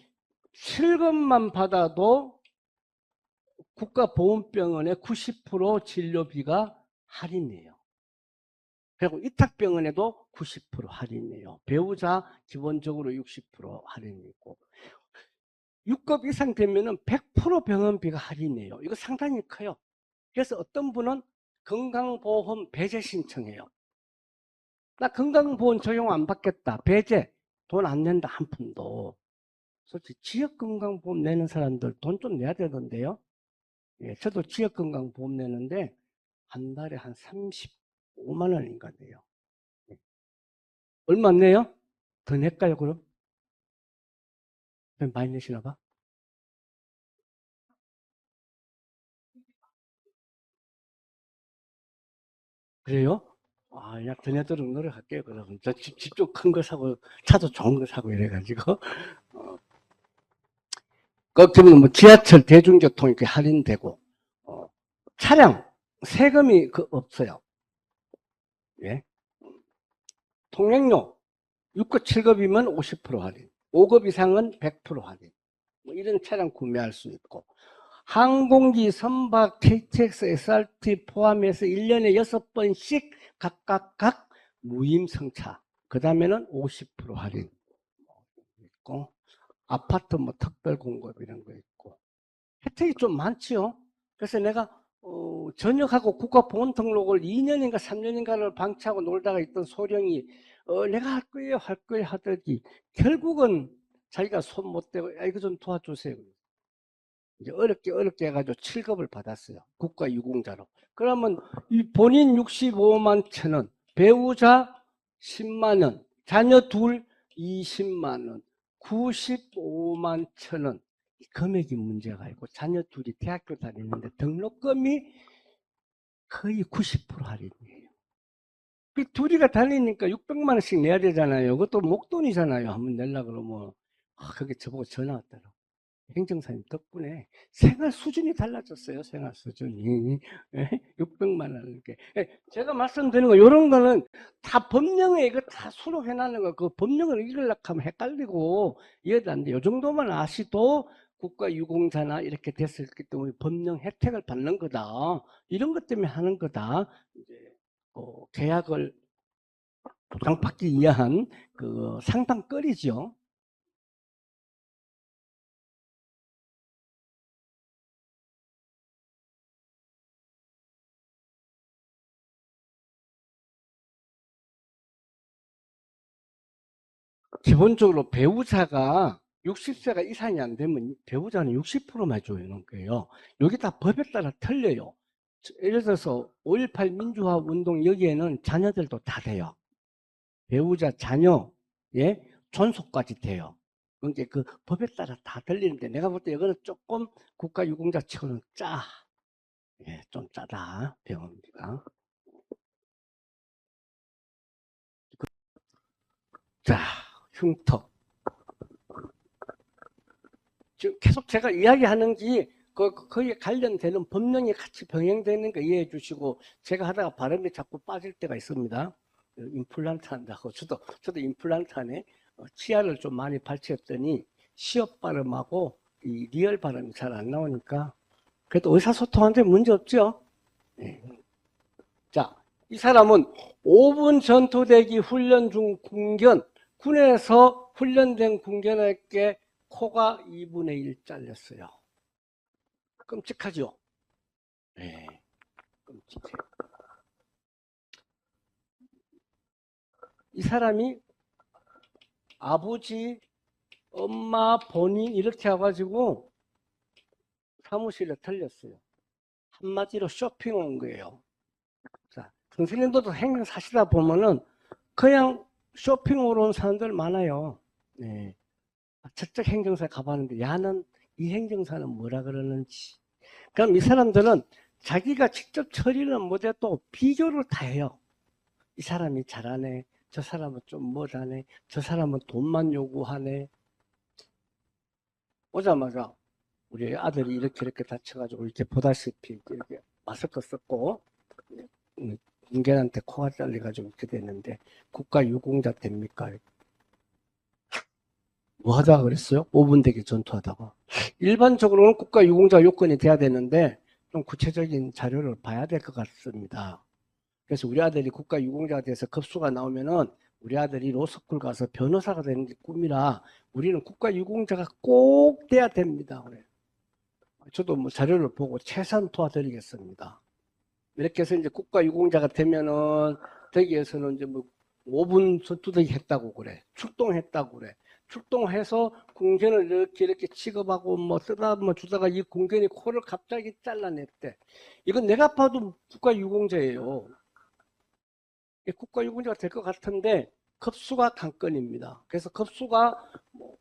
실금만 받아도 국가보험병원에 90% 진료비가 할인이에요. 그리고 위탁병원에도 90% 할인이에요. 배우자 기본적으로 60% 할인이고 6급 이상 되면은 100% 병원비가 할인이에요. 이거 상당히 커요. 그래서 어떤 분은 건강보험 배제 신청해요. 나 건강보험 적용 안 받겠다. 배제. 돈 안 낸다. 한 푼도. 솔직히 지역건강보험 내는 사람들 돈 좀 내야 되던데요. 예, 저도 지역건강보험 내는데 한 달에 한 35만 원인가 돼요. 예. 얼마 내요? 더 낼까요, 그럼? 많이 내시나 봐? 그래요? 아, 그냥 더 내도록 노력할게요, 그러면. 저 집 좀 큰 거 사고, 차도 좋은 거 사고 이래가지고. 어, 그러면 뭐 지하철, 대중교통 이렇게 할인되고, 어, 차량, 세금이 없어요. 예. 통행료, 6급, 7급이면 50% 할인, 5급 이상은 100% 할인. 뭐 이런 차량 구매할 수 있고, 항공기, 선박, KTX, SRT 포함해서 1년에 6번씩 각각 무임승차. 그 다음에는 50% 할인 있고, 아파트 뭐 특별 공급 이런 거 있고. 혜택이 좀 많지요. 그래서 내가 전역하고 국가보험 등록을 2년인가 3년인가를 방치하고 놀다가 있던 소령이 내가 할 거예요 하더니 결국은 자기가 손 못 대고 야, 이거 좀 도와주세요. 이제 어렵게 해가지고 7급을 받았어요. 국가유공자로. 그러면 이 본인 65만 천 원, 배우자 10만 원, 자녀 둘 20만 원, 95만 천 원. 금액이 문제가 있고 자녀 둘이 대학교 다니는데 등록금이 거의 90% 할인이에요. 그 둘이가 다니니까 600만 원씩 내야 되잖아요. 그것도 목돈이잖아요. 한번 내려 그러면 그게 저보고 전화 왔더라고. 행정사님 덕분에 생활 수준이 달라졌어요. 생활 수준이. 600만 원 이렇게. 제가 말씀드리는 거 이런 거는 다 법령에 이거 다 수록해 놨는 거. 그 법령을 읽으려고 하면 헷갈리고 이해도 안 돼. 요 정도만 아시도 국가유공자나 이렇게 됐었기 때문에 법령 혜택을 받는 거다. 이런 것 때문에 하는 거다. 이제 계약을 보장받기 위한 그 상담거리죠. 기본적으로 배우자가 60세가 이상이 안 되면 배우자는 60%만 줘요. 거예요. 여기 다 법에 따라 틀려요. 예를 들어서 5.18 민주화 운동 여기에는 자녀들도 다 돼요. 배우자, 자녀, 예, 존속까지 돼요. 그러니까 그 법에 따라 다 틀리는데 내가 볼 때 이거는 조금 국가유공자 치고는 예, 좀 짜다 병원비가. 자, 흉터. 지금 계속 제가 이야기하는 게 거기에 관련되는 법령이 같이 병행되는 거 이해해 주시고 제가 하다가 발음이 자꾸 빠질 때가 있습니다. 임플란트 한다고 저도 임플란트 안에 치아를 좀 많이 발치했더니 시업 발음하고 이 리얼 발음이 잘 안 나오니까 그래도 의사소통하는데 문제 없죠. 네. 자, 이 사람은 5분 전투대기 훈련 중 군견 군에서 훈련된 군견에게 코가 2분의 1 잘렸어요. 끔찍하죠? 네, 끔찍해요. 이 사람이 아버지, 엄마, 본인 이렇게 해가지고 사무실에 털렸어요. 한마디로 쇼핑 온 거예요. 자, 선생님들도 행정 사시다 보면은 그냥 쇼핑으로 온 사람들 많아요. 네. 저쪽 행정사에 가봤는데 야는 이 행정사는 뭐라 그러는지. 그럼 이 사람들은 자기가 직접 처리는 못해도 비교를 다 해요. 이 사람이 잘하네, 저 사람은 좀 못하네, 저 사람은 돈만 요구하네. 오자마자 우리 아들이 이렇게 다쳐가지고 이렇게 보다시피 이렇게 마스크 썼고 군견한테 코가 잘려가지고 이렇게 됐는데 국가유공자 됩니까? 뭐 하다가 그랬어요? 5분 대기 전투하다가. 일반적으로는 국가유공자 요건이 돼야 되는데 좀 구체적인 자료를 봐야 될 것 같습니다. 그래서 우리 아들이 국가유공자가 돼서 급수가 나오면은 우리 아들이 로스쿨 가서 변호사가 되는 게 꿈이라 우리는 국가유공자가 꼭 돼야 됩니다. 그래. 저도 뭐 자료를 보고 최선 도와드리겠습니다. 이렇게 해서 이제 국가유공자가 되면은 대기에서는 이제 뭐 5분 전투대기 했다고 그래. 출동했다고 그래. 출동해서 궁견을 이렇게 취급하고 뭐 쓰다 뭐 주다가 이 궁견이 코를 갑자기 잘라냈대. 이건 내가 봐도 국가유공자예요. 국가유공자가 될 것 같은데 급수가 관건입니다. 그래서 급수가 뭐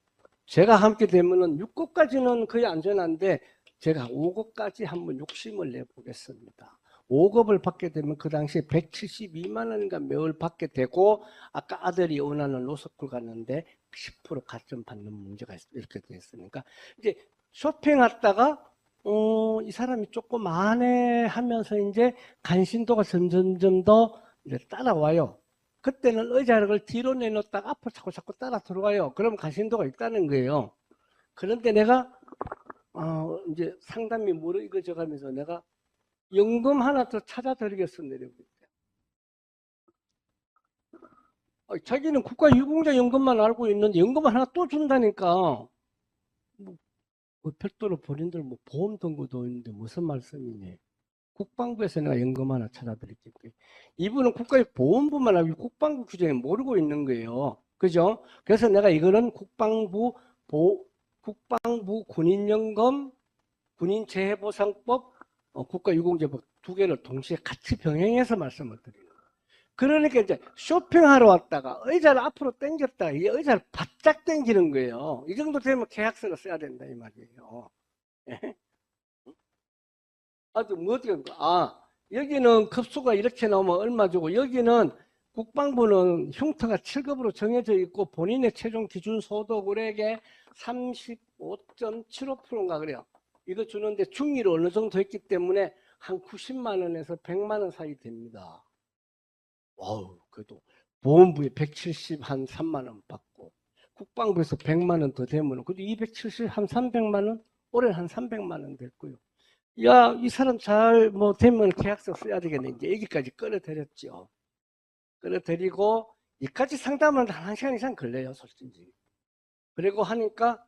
제가 함께 되면은 6급까지는 거의 안전한데 제가 5급까지 한번 욕심을 내보겠습니다. 5급을 받게 되면 그 당시에 172만 원인가 매월 받게 되고 아까 아들이 원하는 로스쿨 갔는데 10% 가점 받는 문제가 이렇게 됐으니까 이제 쇼핑했다가 이 사람이 조금 안해 하면서 이제 간신도가 점점점 더 이제 따라와요. 그때는 의자를 뒤로 내놓다가 앞으로 자꾸 따라 들어와요. 그럼 간신도가 있다는 거예요. 그런데 내가 이제 상담이 무르익어져 가면서 내가 연금 하나 더 찾아드리겠어 내려고 자기는 국가유공자 연금만 알고 있는데 연금 하나 또 준다니까. 뭐 별도로 본인들 뭐 보험 등급도 있는데 무슨 말씀이니? 국방부에서 내가 연금 하나 찾아드릴게요. 이분은 국가의 보험부만 알고 국방부 규정에 모르고 있는 거예요. 그죠? 그래서 내가 이거는 국방부 군인연금, 군인재해보상법, 국가유공제법 두 개를 동시에 같이 병행해서 말씀을 드리는 거예요. 그러니까 이제 쇼핑하러 왔다가 의자를 앞으로 당겼다가 이 의자를 바짝 당기는 거예요. 이 정도 되면 계약서를 써야 된다 이 말이에요. 아주 뭐 어떻게 여기는 급수가 이렇게 나오면 얼마 주고 여기는 국방부는 흉터가 7급으로 정해져 있고 본인의 최종 기준 소득액의 35.75%인가 그래요. 이거 주는데 중위를 어느 정도 했기 때문에 한 90만 원에서 100만 원 사이 됩니다. 와우, 그래도 보험부에 170한 3만 원 받고 국방부에서 100만 원 더 되면 그래도 270 한 300만 원, 올해 한 300만 원 됐고요. 야, 이 사람 잘 뭐 되면 계약서 써야 되겠네. 이제 여기까지 끌어들였죠. 끌어들이고 이까지 상담은 한 1시간 이상 걸려요, 솔직히. 그리고 하니까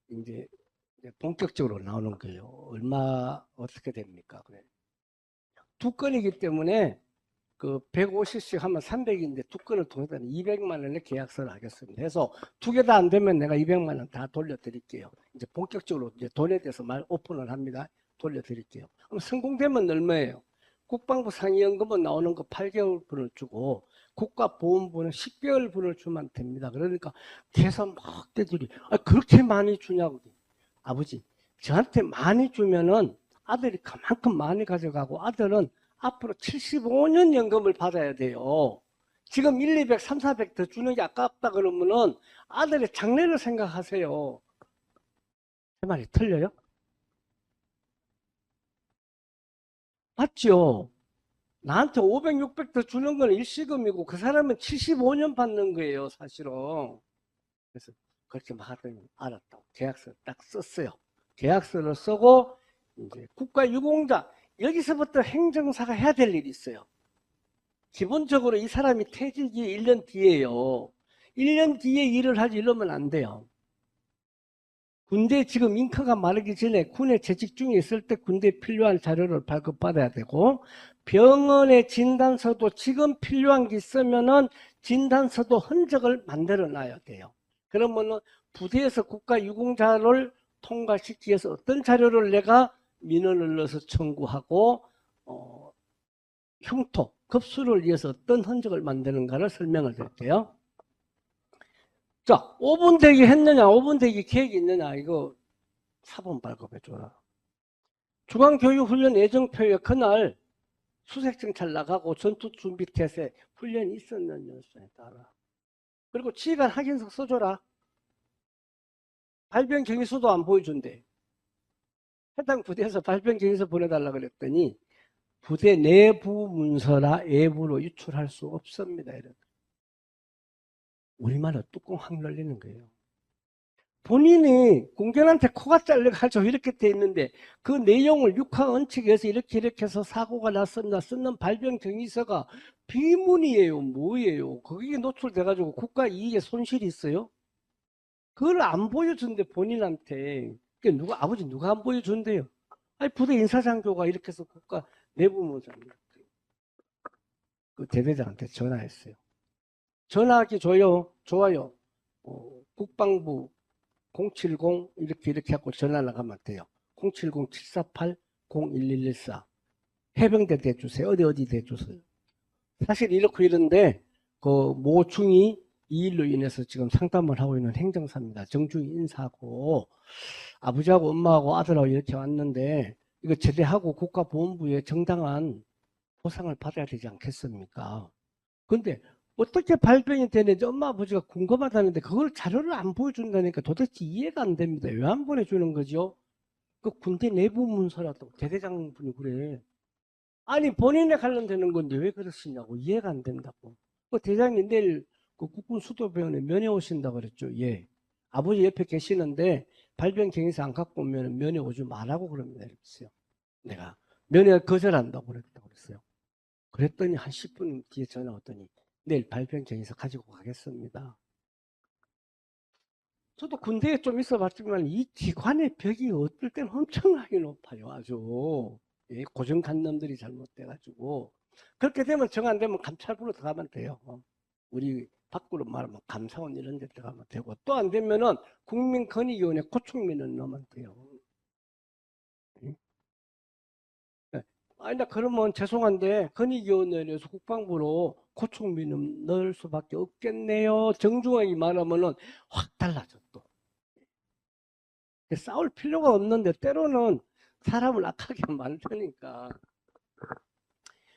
이제 본격적으로 나오는 거예요. 얼마 어떻게 됩니까? 그래. 두 건이기 때문에 그 150씩 하면 300인데 두 건을 통해서 200만 원의 계약서를 하겠습니다. 해서 두 개 다 안 되면 내가 200만 원 다 돌려드릴게요. 이제 본격적으로 이제 돈에 대해서 말 오픈을 합니다. 돌려드릴게요. 그럼 성공되면 얼마예요? 국방부 상위연금은 나오는 거 8개월 분을 주고 국가보험부는 10개월 분을 주면 됩니다. 그러니까 계산 막 대들이 그렇게 많이 주냐고. 아버지 저한테 많이 주면은 아들이 그만큼 많이 가져가고 아들은 앞으로 75년 연금을 받아야 돼요. 지금 1, 200, 3, 400 더 주는 게 아깝다 그러면은 아들의 장래를 생각하세요. 제 말이 틀려요? 맞죠? 나한테 500, 600 더 주는 건 일시금이고 그 사람은 75년 받는 거예요, 사실은. 그래서 그렇게 막 하더니 알았다고 계약서를 딱 썼어요. 계약서를 쓰고 이제 국가유공자 여기서부터 행정사가 해야 될 일이 있어요. 기본적으로 이 사람이 퇴직이 1년 뒤에요. 1년 뒤에 일을 하지 이러면 안 돼요. 군대 지금 잉크가 마르기 전에 군에 재직 중에 있을 때 군대에 필요한 자료를 발급받아야 되고, 병원의 진단서도 지금 필요한 게 있으면은 진단서도 흔적을 만들어 놔야 돼요. 그러면은 부대에서 국가유공자를 통과시키기 위해서 어떤 자료를 내가 민원을 넣어서 청구하고, 흉토, 급수를 위해서 어떤 흔적을 만드는가를 설명을 드릴게요. 자, 5분 대기 했느냐, 5분 대기 계획이 있느냐, 이거 사본 발급해줘라. 중앙교육훈련 예정표에 그날 수색정찰 나가고 전투준비태세 훈련이 있었느냐에 따라. 그리고 지휘관 확인서 써줘라. 발병 경위서도 안 보여준대. 해당 부대에서 발병 경위서 보내달라 그랬더니 부대 내부 문서라 외부로 유출할 수 없습니다. 이런. 우리말로 뚜껑 확 열리는 거예요. 본인이 공견한테 코가 잘려가지고 이렇게 돼 있는데 그 내용을 육하 원칙에서 이렇게 해서 사고가 났습니다. 쓰는 발병 경위서가 비문이에요. 뭐예요? 거기에 노출돼가지고 국가 이익에 손실이 있어요? 그걸 안 보여준대 본인한테. 그러니까 누가 아버지 누가 안 보여준대요? 아니 부대 인사장교가 이렇게 해서 국가 내부문서 그 대대장한테 전화했어요. 전화하기 좋아요. 국방부 070 이렇게 하고 전화 나가면 돼요. 070-748-0114 해병대 대주세요. 어디 대주세요. 사실 이렇고 이런데 그 모충이 이 일로 인해서 지금 상담을 하고 있는 행정사입니다. 정중히 인사하고 아버지하고 엄마하고 아들하고 이렇게 왔는데 이거 제대하고 국가보훈부에 정당한 보상을 받아야 되지 않겠습니까? 근데 어떻게 발병이 되는지 엄마 아버지가 궁금하다는데 그걸 자료를 안 보여준다니까 도대체 이해가 안 됩니다. 왜 안 보내주는 거죠? 그 군대 내부 문서라도 대대장분이 그래. 아니 본인에 관련되는 건데 왜 그러시냐고 이해가 안 된다고. 그 대장님 내일 그 국군 수도병원에 면회 오신다고 그랬죠. 예. 아버지 옆에 계시는데 발병 경위서 안 갖고 오면 면회 오지 말라고 그럽니다. 이랬어요. 내가 면회 거절한다고 그랬어요. 그랬더니 한 10분 뒤에 전화 왔더니 내일 발병 경위서 가지고 가겠습니다. 저도 군대에 좀 있어봤지만 이 기관의 벽이 어떨 때는 엄청나게 높아요. 아주 예, 고정관념들이 잘못돼가지고 그렇게 되면 정 안 되면 감찰부로 들어가면 돼요. 우리 밖으로 말하면 감사원 이런 데 들어가면 되고 또 안 되면은 국민권익위원회 고촉민원 넣으면 돼요. 네. 아니, 나 그러면 죄송한데, 권익위원회에서 국방부로 고촉민원 넣을 수밖에 없겠네요. 정중하게 말하면은 확 달라져, 또. 싸울 필요가 없는데, 때로는 사람을 악하게 만드니까.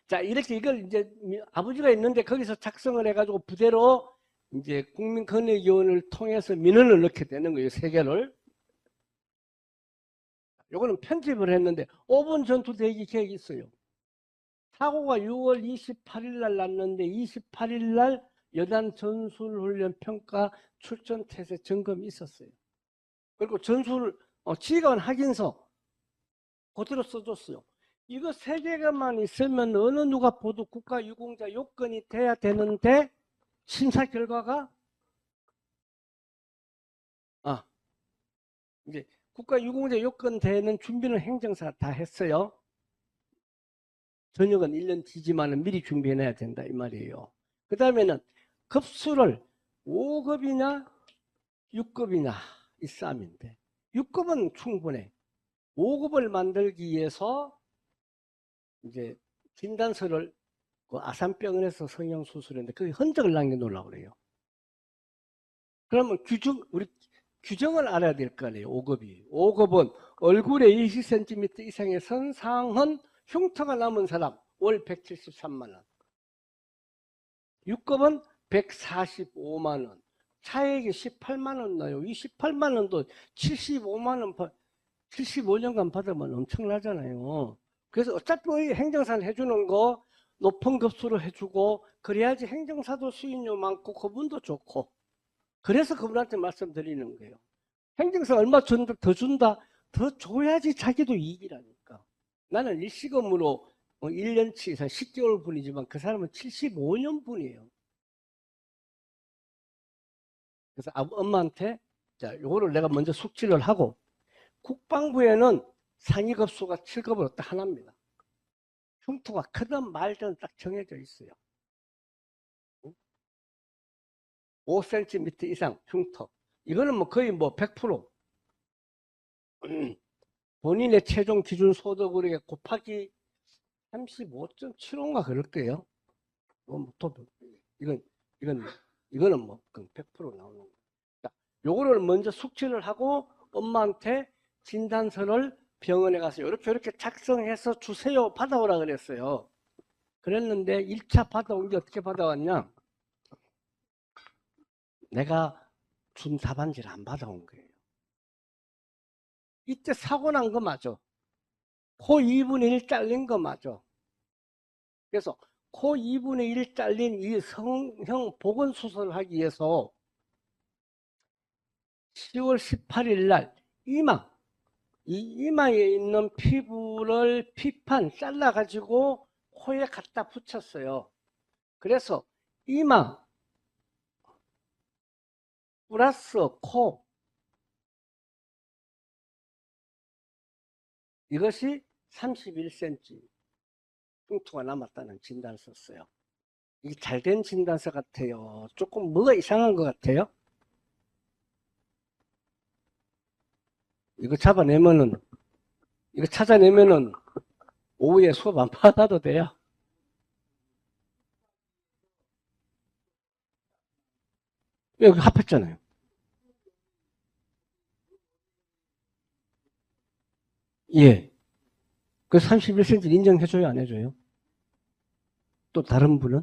자, 이렇게 이걸 이제 아버지가 있는데 거기서 작성을 해가지고 부대로 이제 국민권익위원회를 통해서 민원을 넣게 되는 거예요, 세 개를. 요거는 편집을 했는데, 5분 전투 대기 계획이 있어요. 사고가 6월 28일 날 났는데 28일 날 여단 전술훈련 평가 출전 태세 점검이 있었어요. 그리고 지휘관 확인서 그대로 써줬어요. 이거 세 개만 있으면 어느 누가 보도 국가유공자 요건이 돼야 되는데 심사 결과가 이제 국가유공자 요건 되는 준비는 행정사 다 했어요. 저녁은 1년 뒤지만 미리 준비해놔야 된다 이 말이에요. 그 다음에는 급수를 5급이나 6급이나 이 싸움인데 6급은 충분해. 5급을 만들기 위해서 이제 진단서를 그 아산병원에서 성형수술했는데 그 흔적을 남겨놓으려고 그래요. 그러면 우리 규정을 알아야 될 거 아니에요. 5급이. 5급은 얼굴에 20cm 이상의 선상은 흉터가 남은 사람 월 173만 원. 6급은 145만 원. 차액이 18만 원 나요. 이 18만 원도 75만 원, 75년간 받으면 엄청나잖아요. 그래서 어차피 행정사는 해주는 거 높은 급수로 해주고 그래야지 행정사도 수익료 많고 그분도 좋고 그래서 그분한테 말씀드리는 거예요. 행정사 얼마 더 준다? 더 줘야지 자기도 이익이라니까. 나는 일시금으로 1년치 10개월 분이지만 그 사람은 75년 분이에요. 그래서 엄마한테 자, 요거를 내가 먼저 숙지를 하고 국방부에는 상위급수가 7급으로 딱 하나입니다. 흉터가 크든 말든 딱 정해져 있어요. 5cm 이상 흉터. 이거는 뭐 거의 뭐 100% 본인의 최종 기준 소득으로 곱하기 35.75인가 그럴 거예요. 이건, 이건, 이거는 뭐 100% 나오는 거예요. 요거를 먼저 숙지를 하고 엄마한테 진단서를 병원에 가서 이렇게 작성해서 주세요. 받아오라 그랬어요. 그랬는데 1차 받아온 게 어떻게 받아왔냐? 내가 준 답안지를 안 받아온 거예요. 이때 사고 난 거 맞아. 코 2분의 1 잘린 거 맞아. 그래서 코 2분의 1 잘린 이 성형 복원 수술을 하기 위해서 10월 18일 날 이마에 있는 피부를 피판 잘라가지고 코에 갖다 붙였어요. 그래서 이마 플러스 코 이것이 31cm 흉터가 남았다는 진단을 썼어요. 이게 잘된 진단서 같아요. 조금 뭐가 이상한 것 같아요. 이거 찾아내면은 오후에 수업 안 받아도 돼요. 여기 합했잖아요. 예. 그 31cm 인정해줘요, 안 해줘요? 또 다른 분은?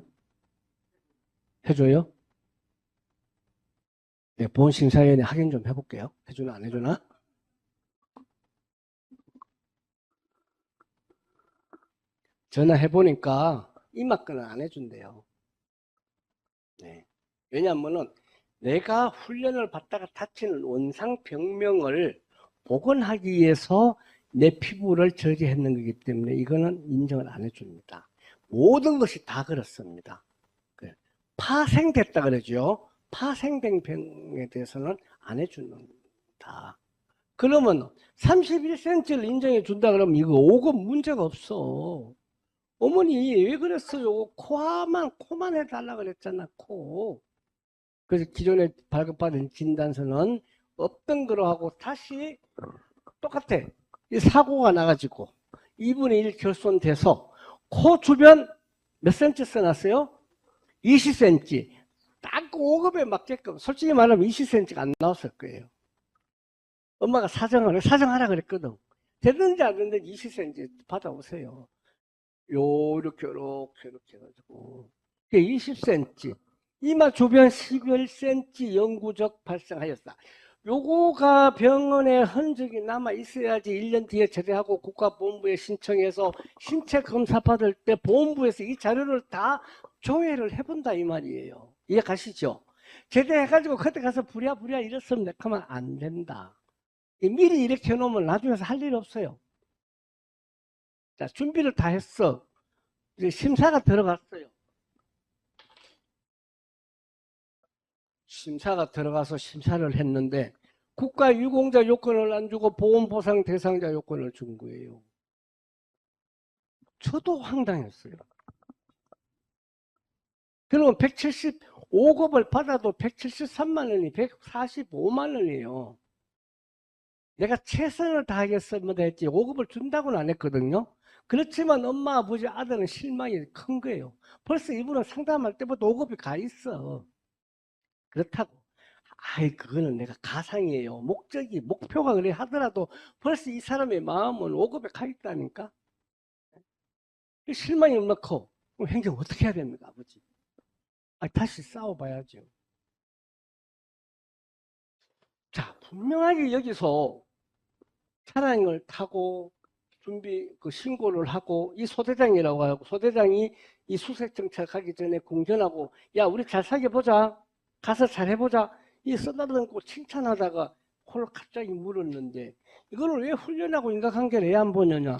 해줘요? 네, 보건심사위원회 확인 좀 해볼게요. 해주나, 안 해주나? 전화해보니까 이마권은 안 해준대요. 네. 왜냐하면은 내가 훈련을 받다가 다치는 원상병명을 복원하기 위해서 내 피부를 저지했는 거기 때문에 이거는 인정을 안 해줍니다. 모든 것이 다 그렇습니다. 파생됐다 그러죠. 파생된 병에 대해서는 안 해준다. 그러면 31cm를 인정해 준다 그러면 이거 5급 문제가 없어. 어머니 왜 그랬어요? 코만 해달라 그랬잖아. 코. 그래서 기존에 발급받은 진단서는 없던 거로 하고 다시 똑같아. 이 사고가 나가지고 2분의 1 결손돼서 코 주변 몇 센치 써놨어요? 20cm. 딱 5급에 맞게끔 솔직히 말하면 20cm가 안 나왔을 거예요. 엄마가 사정하라 그랬거든. 되든지 안 되든지 20cm 받아오세요. 이렇게 해가지고 20cm 이마 주변 11cm 영구적 발생하였다. 요거가 병원에 흔적이 남아 있어야지 1년 뒤에 제대하고 국가보훈부에 신청해서 신체 검사 받을 때 보훈부에서 이 자료를 다 조회를 해본다 이 말이에요. 이해 가시죠? 제대해가지고 그때 가서 부랴부랴 이랬으면 내가면 안 된다. 미리 이렇게 해놓으면 나중에서 할 일 없어요. 자, 준비를 다 했어. 이제 심사가 들어갔어요. 심사가 들어가서 심사를 했는데 국가유공자 요건을 안 주고 보험보상 대상자 요건을 준 거예요. 저도 황당했어요. 그러면 175급을 받아도 173만 원이 145만 원이에요. 내가 최선을 다하겠습니다 했지 5급을 준다고는 안 했거든요. 그렇지만 엄마, 아버지, 아들은 실망이 큰 거예요. 벌써 이분은 상담할 때부터 5급이 가 있어. 그렇다고 그거는 내가 가상이에요. 목표가 그래 하더라도 벌써 이 사람의 마음은 5급에 가 있다니까. 실망이 얼마나 커. 그럼 행정 어떻게 해야 됩니까, 아버지? 다시 싸워봐야죠. 자, 분명하게 여기서 차량을 타고 신고를 하고 이 소대장이라고 하고 소대장이 이 수색정찰 가기 전에 공전하고 야 우리 잘 사귀어보자 가서 잘해보자 이 쓰다듬고 칭찬하다가 홀 갑자기 물었는데 이거를 왜 훈련하고 인과관계를 왜 안 보느냐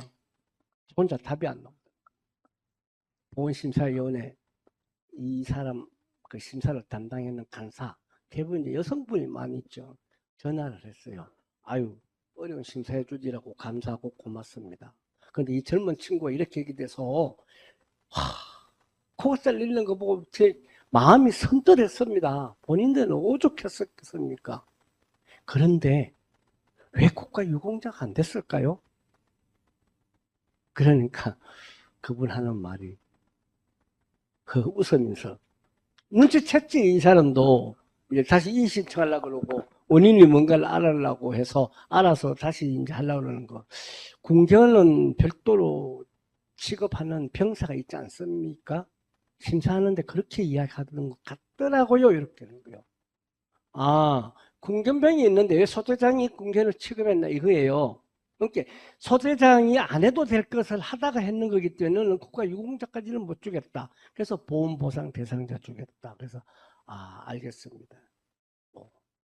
혼자 답이 안 나옵니다. 보건심사위원회 이 사람 그 심사를 담당했는 간사 대부분 이제 여성분이 많이 있죠. 전화를 했어요. 아유, 어려운 심사해 주시라고 감사하고 고맙습니다. 근데 이 젊은 친구가 이렇게 얘기돼서 코가 잘리는 거 보고 제 마음이 선떨했습니다. 본인들은 오죽했었겠습니까? 그런데 왜 국가 유공자가 안 됐을까요? 그러니까 그분 하는 말이 웃으면서 눈치챘지. 이 사람도 이제 다시 이의 신청하려고 그러고 원인이 뭔가를 알아려고 해서 알아서 다시 이제 하려고 그러는 거. 군견은 별도로 취급하는 병사가 있지 않습니까? 심사하는데 그렇게 이야기하는 것 같더라고요. 이렇게 하는 거요. 아, 군견병이 있는데 왜 소대장이 군견을 취급했나 이거예요. 그러니까 소대장이 안 해도 될 것을 하다가 했는 거기 때문에 국가 유공자까지는 못 주겠다. 그래서 보험보상 대상자 주겠다. 그래서 알겠습니다.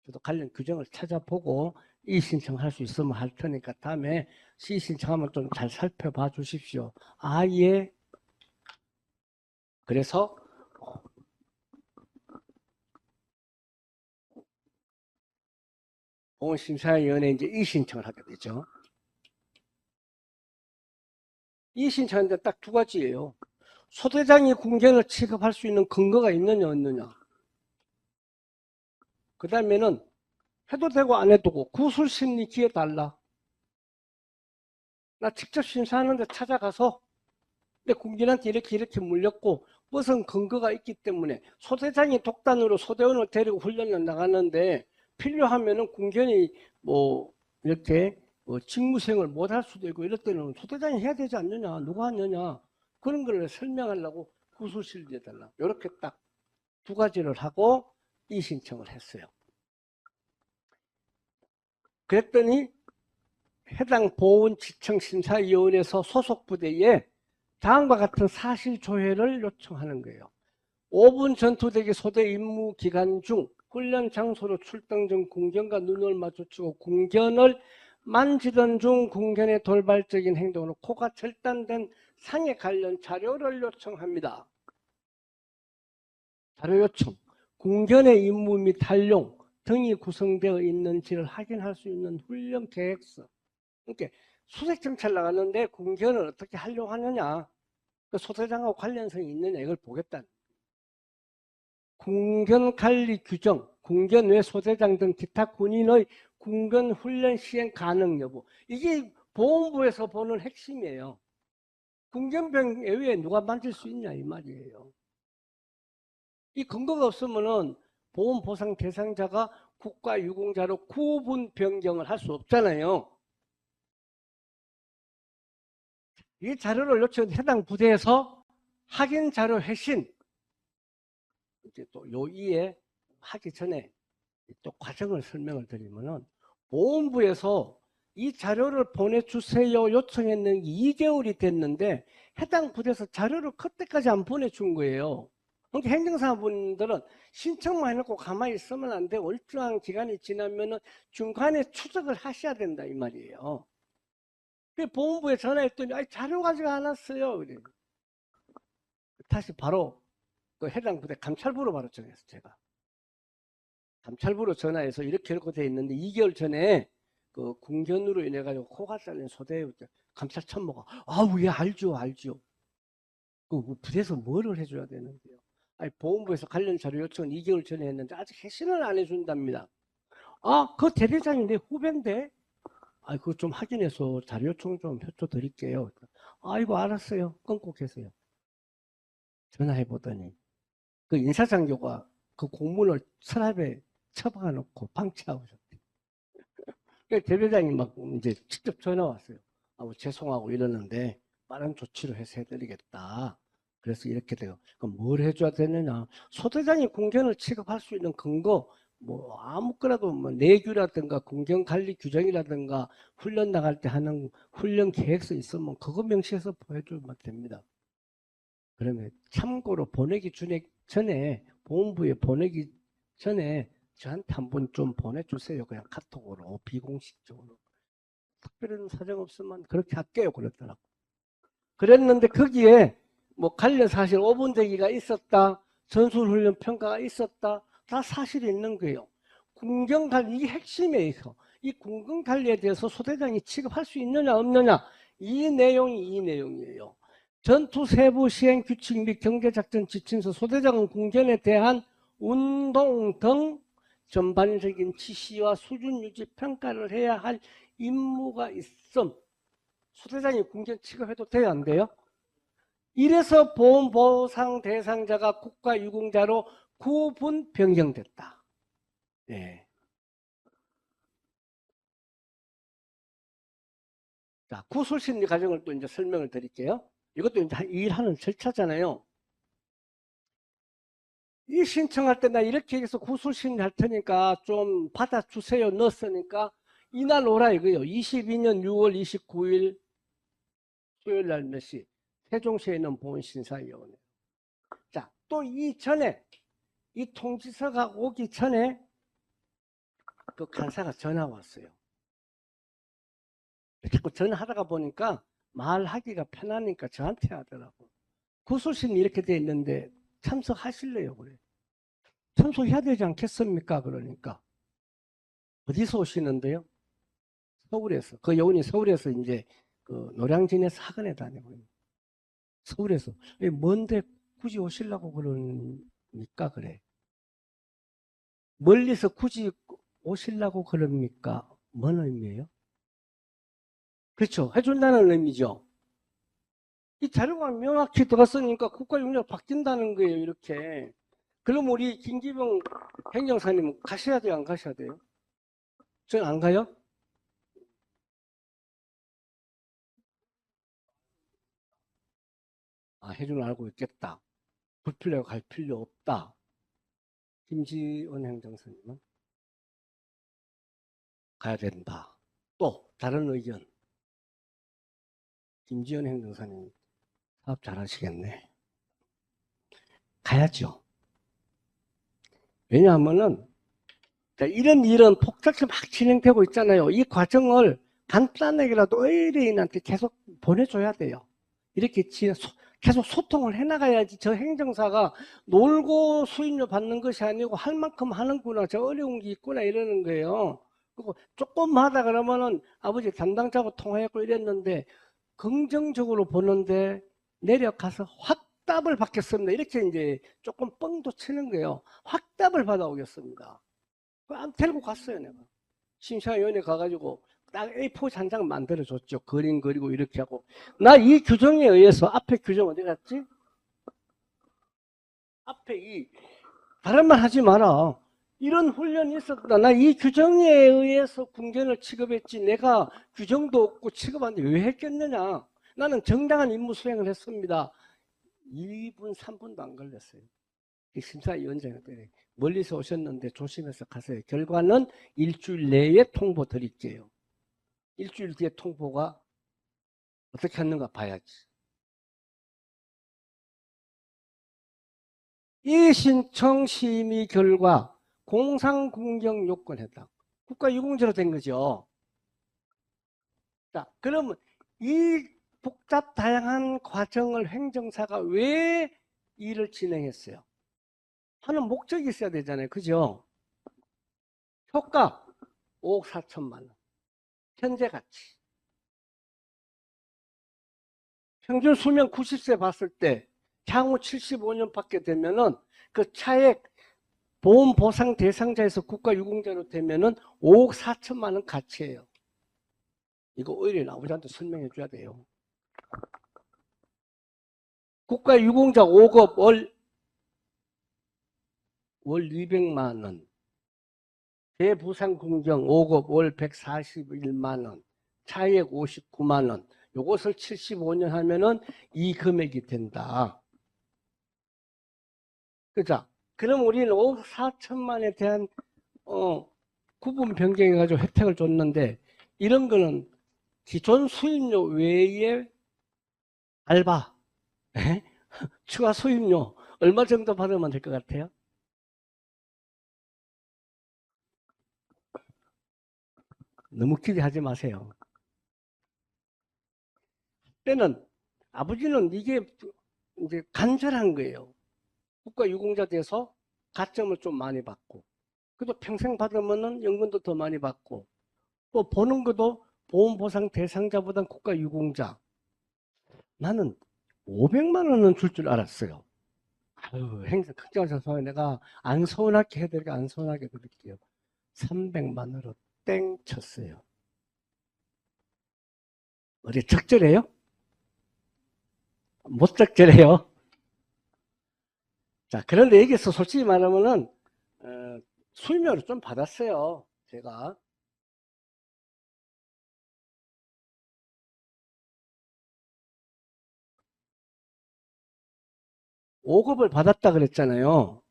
저도 관련 규정을 찾아보고 이의 신청할 수 있으면 할 테니까 다음에 시의 신청하면 좀 잘 살펴봐 주십시오. 예. 그래서 보험심사위원회 이제 이의 신청을 하게 되죠. 이의 신청하는데 딱 두 가지예요. 소대장이 군견을 취급할 수 있는 근거가 있느냐 없느냐. 그 다음에는 해도 되고 안 해도 되고 구술심리 기회 달라. 나 직접 심사하는데 찾아가서 내 군견한테 이렇게 물렸고 무슨 근거가 있기 때문에 소대장이 독단으로 소대원을 데리고 훈련을 나가는데 필요하면은 군견이 뭐 이렇게 직무수행을 못할 수도 있고 이럴 때는 소대장이 해야 되지 않느냐, 누가 하느냐 그런 걸 설명하려고 구술실리해달라. 이렇게 딱 두 가지를 하고 이 신청을 했어요. 그랬더니 해당 보훈지청심사위원회에서 소속 부대에 다음과 같은 사실 조회를 요청하는 거예요. 5분 전투대기 소대 임무 기간 중 훈련 장소로 출동 중 군견과 눈을 마주치고 군견을 만지던 중 군견의 돌발적인 행동으로 코가 절단된 상해 관련 자료를 요청합니다. 자료 요청. 군견의 임무 및 활용 등이 구성되어 있는지를 확인할 수 있는 훈련 계획서. 그러니까 수색정찰 나갔는데 군견을 어떻게 활용하느냐, 그 소대장하고 관련성이 있느냐 이걸 보겠다. 군견 관리 규정, 군견 외 소대장 등 기타 군인의 군견 훈련 시행 가능 여부. 이게 보훈부에서 보는 핵심이에요. 군견병 외에 누가 만질 수 있냐 이 말이에요. 이 근거가 없으면은 보험 보상 대상자가 국가 유공자로 구분 변경을 할 수 없잖아요. 이 자료를 요청한 해당 부대에서 확인 자료 회신 이제 또 요이에 하기 전에 또 과정을 설명을 드리면은 보훈부에서 이 자료를 보내주세요 요청했는 게 2개월이 됐는데 해당 부대에서 자료를 그때까지 안 보내준 거예요. 그러니까 행정사분들은 신청만 해놓고 가만히 있으면 안 되고 일정한 기간이 지나면은 중간에 추적을 하셔야 된다 이 말이에요. 보훈부에 전화했더니 자료 가지고 안 왔어요. 그래. 다시 바로 그 해당 부대 감찰부로 바로 전화했어요. 제가 감찰부로 전화해서 이렇게 돼 있는데 2개월 전에 그 군견으로 인해 가지고 코가 잘린 소대 감찰 참모가 예 알죠. 그 부대에서 뭐를 해줘야 되는데요. 보훈부에서 관련 자료 요청은 2개월 전에 했는데 아직 회신을 안 해준답니다. 그 대대장이 내 후배인데 그거 좀 확인해서 자료 요청 좀 협조 드릴게요. 이거 알았어요. 끊고 계세요. 전화해 보더니 그 인사장교가 그 공문을 서랍에 처박아 놓고 방치하고 있었대요. 그러니까 대대장이 막 이제 직접 전화 왔어요. 죄송하고 이러는데 빠른 조치로 해서 해드리겠다. 그래서 이렇게 돼요. 그럼 뭘 해줘야 되느냐? 소대장이 군견을 취급할 수 있는 근거, 뭐 아무거나도 뭐 내규라든가 군견 관리 규정이라든가 훈련 나갈 때 하는 훈련 계획서 있으면 그거 명시해서 보여주면 됩니다. 그러면 참고로 보내기 전에 보훈부에 보내기 전에 저한테 한번 좀 보내주세요. 그냥 카톡으로 비공식적으로. 특별한 사정 없으면 그렇게 할게요. 그랬더라고. 그랬는데 거기에 뭐 관련 사실 5분 대기가 있었다. 전술훈련 평가가 있었다. 다 사실이 있는 거예요. 군경관리, 이게 핵심이에요. 이 군경관리에 대해서 소대장이 취급할 수 있느냐 없느냐, 이 내용이에요. 전투 세부 시행 규칙 및 경제작전 지침서, 소대장은 군견에 대한 운동 등 전반적인 지시와 수준 유지 평가를 해야 할 임무가 있음. 소대장이 군견 취급해도 돼요, 안 돼요? 이래서 보험 보상 대상자가 국가유공자로 구분 변경됐다. 네. 자, 구술심리 과정을 또 이제 설명을 드릴게요. 이것도 이제 일하는 절차잖아요. 이 신청할 때 나 이렇게 해서 구술심리 할 테니까 좀 받아주세요 넣었으니까 이날 오라 이거요. 22년 6월 29일 수요일 날 몇 시? 세종시에 있는 보훈심사위원회. 자, 또 이전에 이 통지서가 오기 전에 그 간사가 전화 왔어요. 자꾸 전화하다가 보니까 말하기가 편하니까 저한테 하더라고. 구술심리 이렇게 돼 있는데 참석하실래요? 그래. 참석해야 되지 않겠습니까? 그러니까. 어디서 오시는데요? 서울에서. 그 여운이 서울에서 이제 그 노량진에서 학원에 다니고 있는. 서울에서. 뭔데 굳이 오시려고 그러니까 그래. 멀리서 굳이 오시려고 그럽니까? 뭔 의미예요? 그렇죠. 해준다는 의미죠. 이 자료가 명확히 들어갔으니까 국가용역 바뀐다는 거예요, 이렇게. 그럼 우리 김기병 행정사님 가셔야 돼요, 안 가셔야 돼요? 저는 안 가요? 아, 해준 알고 있겠다. 불필요하게 갈 필요 없다. 김지원 행정사님은 가야 된다. 또 다른 의견. 김지원 행정사님 사업 잘하시겠네. 가야죠. 왜냐하면은 이런 일은 폭작이 막 진행되고 있잖아요. 이 과정을 간단하게라도 의뢰인한테 계속 보내줘야 돼요. 이렇게 계속 소통을 해나가야지 저 행정사가 놀고 수임료 받는 것이 아니고 할 만큼 하는구나, 저 어려운 게 있구나 이러는 거예요. 그리고 조금 하다 그러면은 아버지 담당자하고 통화했고 이랬는데 긍정적으로 보는데 내려가서 확답을 받겠습니다. 이렇게 이제 조금 뻥도 치는 거예요. 확답을 받아오겠습니다. 안 데리고 갔어요, 내가. 심사위원회 가가지고 딱 A4 한 장 만들어줬죠. 그림 그리고 이렇게 하고. 나 이 규정에 의해서, 앞에 규정 어디 갔지? 앞에 다른 말 하지 마라. 이런 훈련이 있었다. 나 이 규정에 의해서 군견을 취급했지. 내가 규정도 없고 취급하는데 왜 했겠느냐. 나는 정당한 임무 수행을 했습니다. 2분, 3분도 안 걸렸어요. 심사위원장한테 멀리서 오셨는데 조심해서 가세요. 결과는 일주일 내에 통보 드릴게요. 일주일 뒤에 통보가 어떻게 했는가 봐야지. 이 신청 심의 결과 공상공정 요건 해당. 국가유공자로 된 거죠. 자, 그러면 이 복잡 다양한 과정을 행정사가 왜 일을 진행했어요? 하는 목적이 있어야 되잖아요. 그죠? 효과 5억 4천만 원. 현재 가치. 평균 수명 90세 봤을 때 향후 75년밖에 되면은 그 차액 보험 보상 대상자에서 국가유공자로 되면은 5억 4천만 원 가치예요. 이거 오히려 아버지한테 설명해 줘야 돼요. 국가유공자 5급 월 200만 원. 대부상공정 5급 월 141만 원. 차액 59만 원. 요것을 75년 하면은 이 금액이 된다. 그죠? 그럼 우리는 5억 4천만에 대한 구분 변경해가지고 혜택을 줬는데 이런 거는 기존 수입료 외에 알바, 추가 수입료 얼마 정도 받으면 될 것 같아요? 너무 기대하지 마세요. 때는 아버지는 이게 이제 간절한 거예요. 국가유공자 돼서 가점을 좀 많이 받고, 그래도 평생 받으면은 연금도 더 많이 받고, 또 보는 것도 보험보상 대상자보단 국가유공자. 나는 500만 원은 줄 줄 알았어요. 아유, 행사 걱정하셔서 소원에 내가 안 서운하게 해드릴게요. 안 서운하게 해드릴게요. 300만 원으로 땡 쳤어요. 어디 적절해요? 못 적절해요. 자, 그런데 여기서 솔직히 말하면은, 수임료를 좀 받았어요. 제가. 5급을 받았다 그랬잖아요.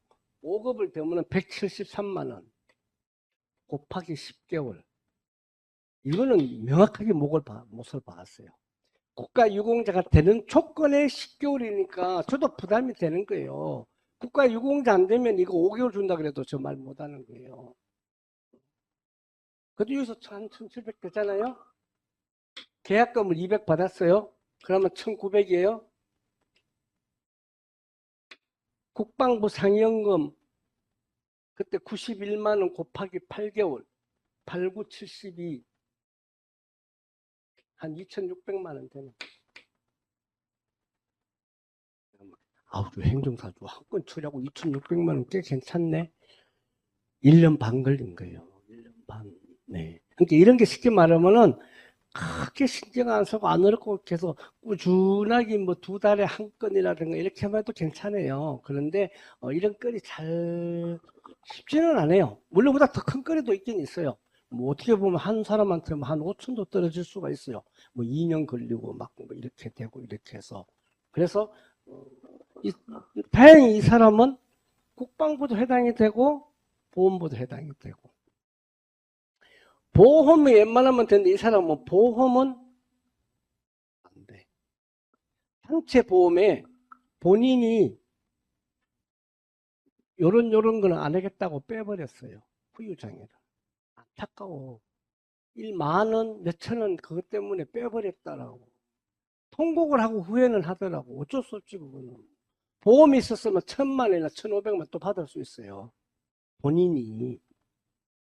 5급을 되면 173만 원. 곱하기 10개월. 이거는 명확하게 못을 박았어요. 국가유공자가 되는 조건에 10개월이니까 저도 부담이 되는 거예요. 국가유공자 안 되면 이거 5개월 준다 그래도 저 말 못하는 거예요. 그래도 여기서 1,700 되잖아요. 계약금을 200 받았어요. 그러면 1,900이에요. 국방부 상여금 그때 91만 원 곱하기 8개월. 8, 9, 72. 한 2,600만 원 되는. 아우, 행정사주 한 건 처리하고 2,600만 원 꽤 괜찮네. 1년 반 걸린 거예요. 1년 반. 네. 그러니까 이런 게 쉽게 말하면은 크게 신경 안 쓰고 안 어렵고 계속 꾸준하게 뭐 2달에 한 건이라든가 이렇게 해도 괜찮아요. 그런데 이런 건이 잘 쉽지는 않아요. 물론 보다 더 큰 건도 있긴 있어요. 뭐 어떻게 보면 한 사람한테 한 5천도 떨어질 수가 있어요. 뭐 2년 걸리고 막 뭐 이렇게 되고 이렇게 해서. 그래서 이, 다행히 이 사람은 국방부도 해당이 되고 보험부도 해당이 되고 보험이 웬만하면 되는데 이 사람은 보험은 안 돼. 상체 보험에 본인이 요런 거는 안 하겠다고 빼버렸어요. 후유장애를. 안타까워. 1만 원, 몇천 원 그것 때문에 빼버렸다라고. 통곡을 하고 후회는 하더라고. 어쩔 수 없지 그거는. 보험이 있었으면 1,000만 원이나 1,500만 또 받을 수 있어요. 본인이.